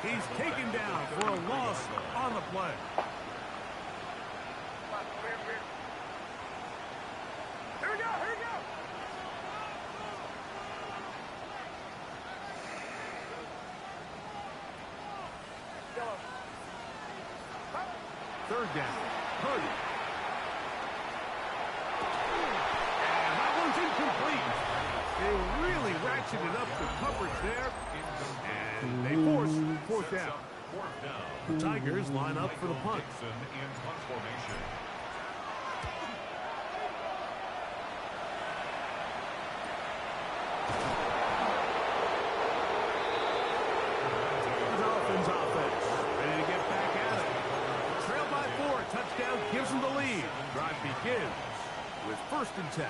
He's taken down for a loss on the play. Here we go, here we go. Third down. Purdy. And that one's incomplete. They really ratcheted up the coverage there. And they force 4th down. The Tigers line up for the punt. In punt formation. The Dolphins offense ready to get back at it. Trail by 4. Touchdown gives them the lead. Drive begins with 1st and 10.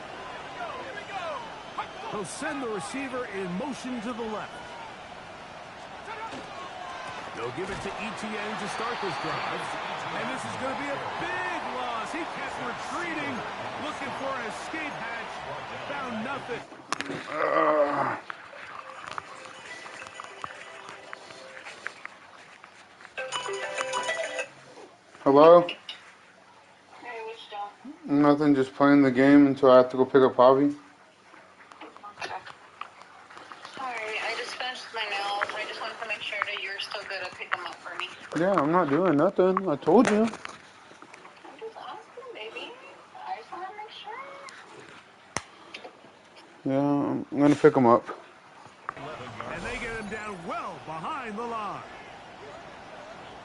He'll send the receiver in motion to the left. They'll give it to ETN to start this drive. And this is going to be a big loss. He kept retreating, looking for an escape hatch. Found nothing. Hello? Hey, what's doing? Nothing, just playing the game until I have to go pick up Javi. Okay. Alright, I just finished my nails. I just wanted to make sure that you're still good to pick them up for me. Yeah, I'm not doing nothing. I told you. I'm just asking, baby. I just want to make sure. Yeah, I'm gonna pick them up.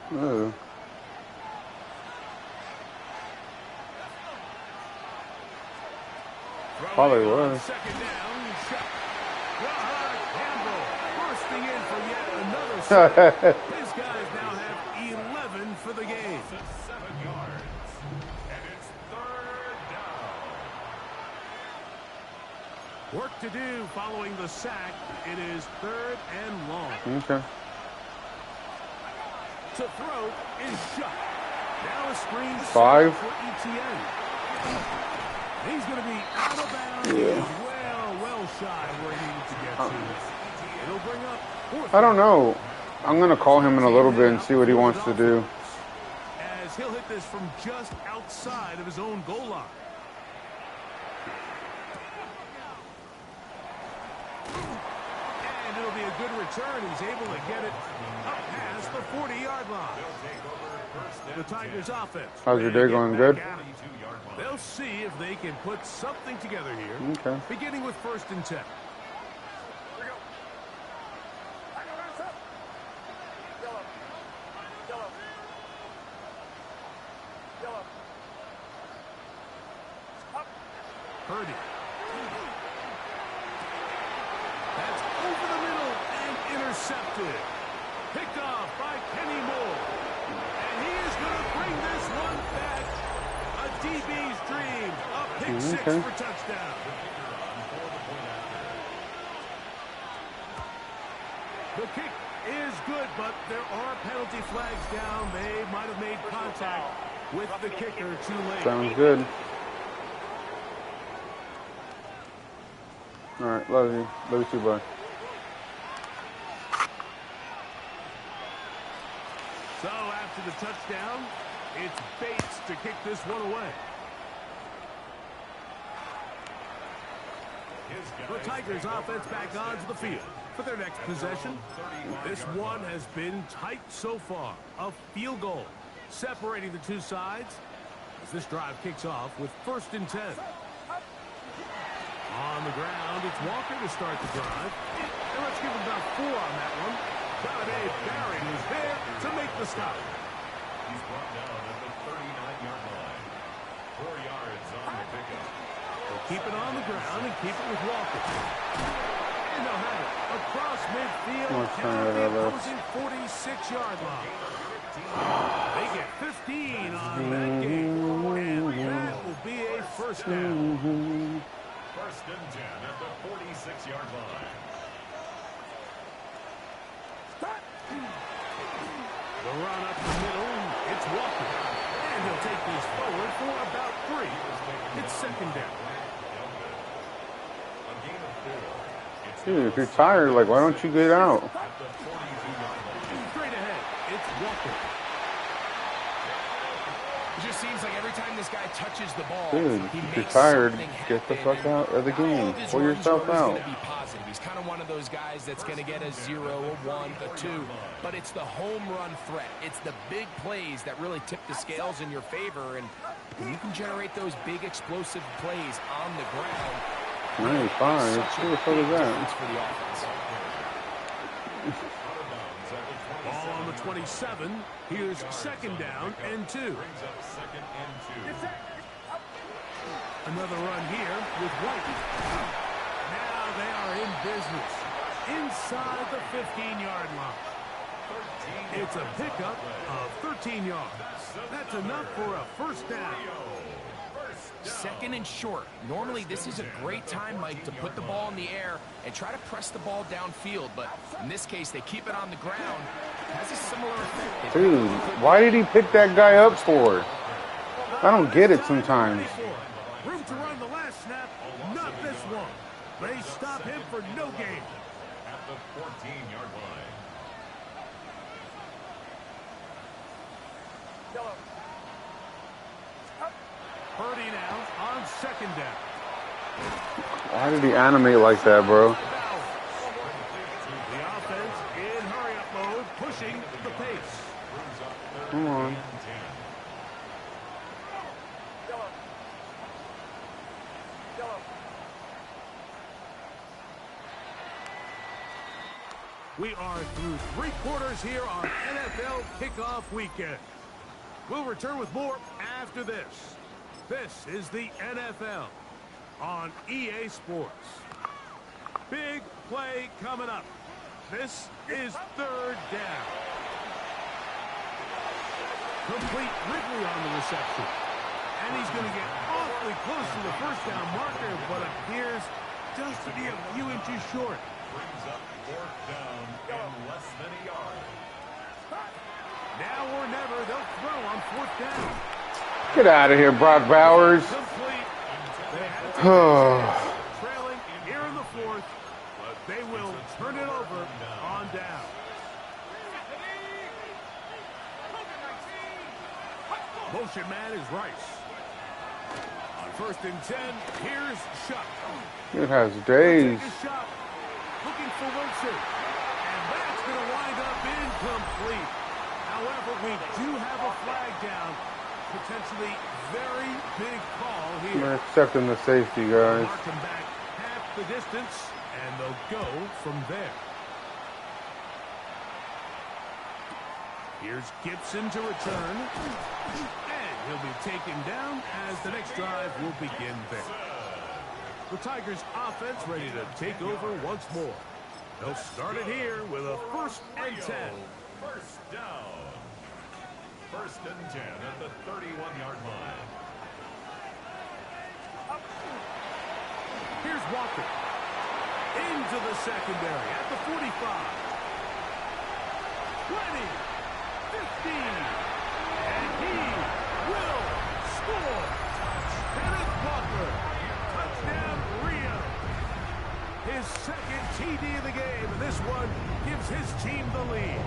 Ugh. Probably was. Second down, shot. Campbell bursting in for yet another sack. His guys now have 11 for the game. 7 yards. And it's 3rd down. Work to do following the sack. It is 3rd and long. Okay. To throw is shot. Now a screen 5. for ETN. He's going to be out of bounds. Well shy where he needs to get to. It'll bring up 4th. I don't know. I'm going to call him in a little bit and see what he wants to do. As he'll hit this from just outside of his own goal line. And it'll be a good return. He's able to get it up past the 40-yard line. The Tigers offense. How's your day going? Good? They'll see if they can put something together here. Okay. Beginning with 1st and 10. Purdy. That's over the middle and intercepted. Picked off by Kenny Moore. And he is going to bring this one back. A DB's dream. A pick 6 for touchdown. The kick is good, but there are penalty flags down. They might have made contact with the kicker too late. Sounds good. All right, love you. Love you too, bud. So after the touchdown, it's Bates to kick this one away. The Tigers offense back onto the field for their next possession. This one has been tight so far. A field goal separating the two sides as this drive kicks off with 1st and 10. On the ground, it's Walker to start the drive. And let's give him about 4 on that one. Dave Barry is there to make the stop. He's brought down at the 39-yard line. 4 yards on the pickup. They'll keep it on the ground and keep it with Walker. And they'll have it across midfield down the opposing 46-yard line. They get 15 on that game. And that will be a 1st down. 1st and 10 at the 46-yard line. The run up the middle, it's Walker. And he'll take these forward for about 3. It's 2nd down. A gain of 4. Dude, if you're tired, like, why don't you get out? Straight ahead, it's Walker. It just seems like every time this guy touches the ball, Dude, he if you're makes tired, something get the happen. fuck out of the All game. of his Pull runs yourself are always out. gonna be positive. He's kind of one of those guys that's going to get a 0, a 1, a 2, but it's the home run threat. It's the big plays that really tip the scales in your favor, and when you can generate those big explosive plays on the ground, 95. Who the fuck is that? for the offense. Ball on the 27. Here's 2nd down and 2. Brings up 2nd and 2. Another run here with White. Now they are in business inside the 15-yard line. It's a pickup of 13 yards. That's enough for a 1st down. 2nd and short. Normally, this is a great time, Mike, to put the ball in the air and try to press the ball downfield. But in this case, they keep it on the ground. It has a similar effect. Dude, why did he pick that guy up for? I don't get it sometimes. Room to run the last snap, not this one. They stop him for no gain. At the 14-yard line. Purdy now on 2nd down. Why did he animate like that, bro? The offense in hurry-up mode, pushing the pace. Come on. We are through 3 quarters here on NFL Kickoff Weekend. We'll return with more after this. This is the NFL on EA Sports. Big play coming up. This is 3rd down. Complete Ridley on the reception. And he's going to get awfully close to the 1st down marker, but appears just to be a few inches short. Brings up 4th down and less than a yard. Now or never, they'll throw on 4th down. Get out of here, Brock Bowers. Complete. They had to trailing here in the 4th, but they will turn it over on down. Motion man is Rice. On 1st and 10, here's Shuck. It has days. Take a shot. Looking for Wilson. And that's going to wind up incomplete. However, we do have a flag down. Potentially very big call here. We're accepting the safety, guys. Mark them back half the distance, and they'll go from there. Here's Gibson to return. And he'll be taken down as the next drive will begin there. The Tigers offense ready to take over once more. They'll start it here with a 1st and 10. 1st down. 1st and 10 at the 31-yard line. Here's Walker. Into the secondary at the 45. 20. 15. And he will score. Kenneth Walker. Touchdown, Rio. His 2nd TD of the game, and this one gives his team the lead.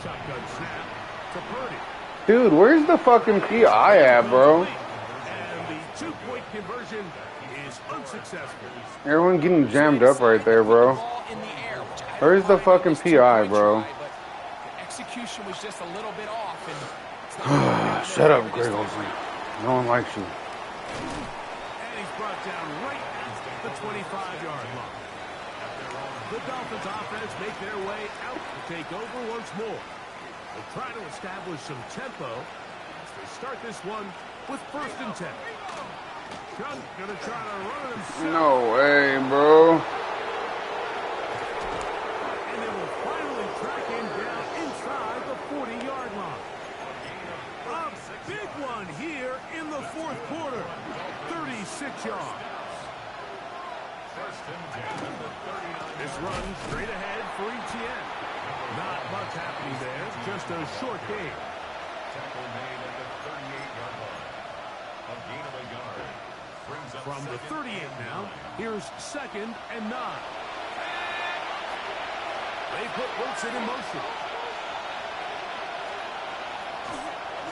Shotgun snap to Purdy. Dude, where's the fucking PI at, bro? And the 2-point conversion is unsuccessful. Everyone getting jammed up right there, bro. Where's the fucking PI, bro? Execution was just a little bit off. Shut up, Greg Olsen. No one likes you. And he's brought down right at the 25-yard line. The Dolphins offense make their way out to take over once more. They'll try to establish some tempo as they start this one with 1st and 10. Gunn gonna try to run it himself. No way, bro. And they will finally track him down inside the 40-yard line. A big one here in the 4th quarter. 36 yards. 1st and 10 at the 39. This run straight ahead for ETN. Not much happening there, just a short gain. Tackle made at the 38-yard line. A gain of a yard. Brings up From the 38 now, here's 2nd and 9. They put Wilson in motion.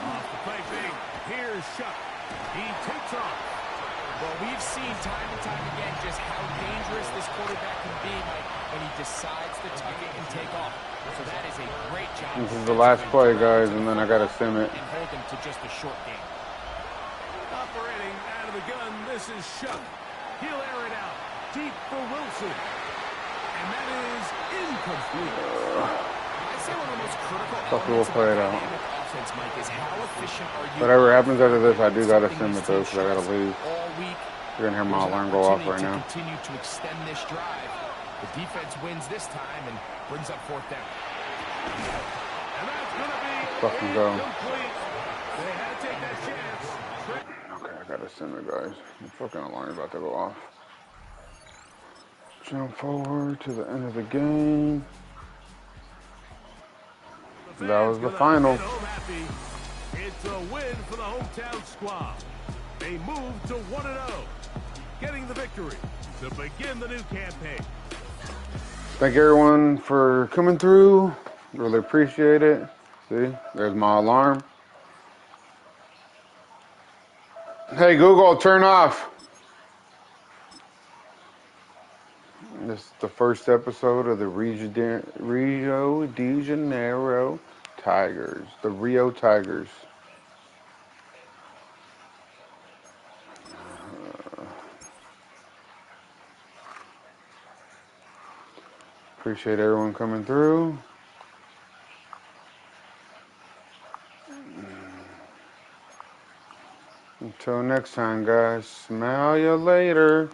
Off the play fake, here's Shuck. He takes off. Well, we've seen time and time again just how dangerous this quarterback can be, Mike, when he decides to tuck it and take off. So that is a great job. This is the last play, guys, and then I gotta sim it. And hold him to just a short game. Operating out of the gun, this is Shuck. He'll air it out deep for Wilson. And that is incomplete. I'd say one of the most critical Fuck, we'll elements play of it a out. dynamic offense, Mike, is how efficient are you? Whatever happens after this, I do gotta sim it though, because I gotta leave. All week. You're gonna hear my There's an alarm go off right opportunity now. to continue to extend this drive. The defense wins this time and brings up 4th down. And that's going to be Fucking go. incomplete. They had to take that chance. Okay, I gotta sim it, guys. The fucking alarm's about to go off. Jump forward to the end of the game. That was the final. It's a win for the hometown squad. They move to 1-0, getting the victory to begin the new campaign. Thank everyone for coming through. Really appreciate it. See, there's my alarm. Hey Google, turn off. This is the first episode of the Rio de Janeiro Tigers. The Rio Tigers. Appreciate everyone coming through. Until next time, guys. Smell you later.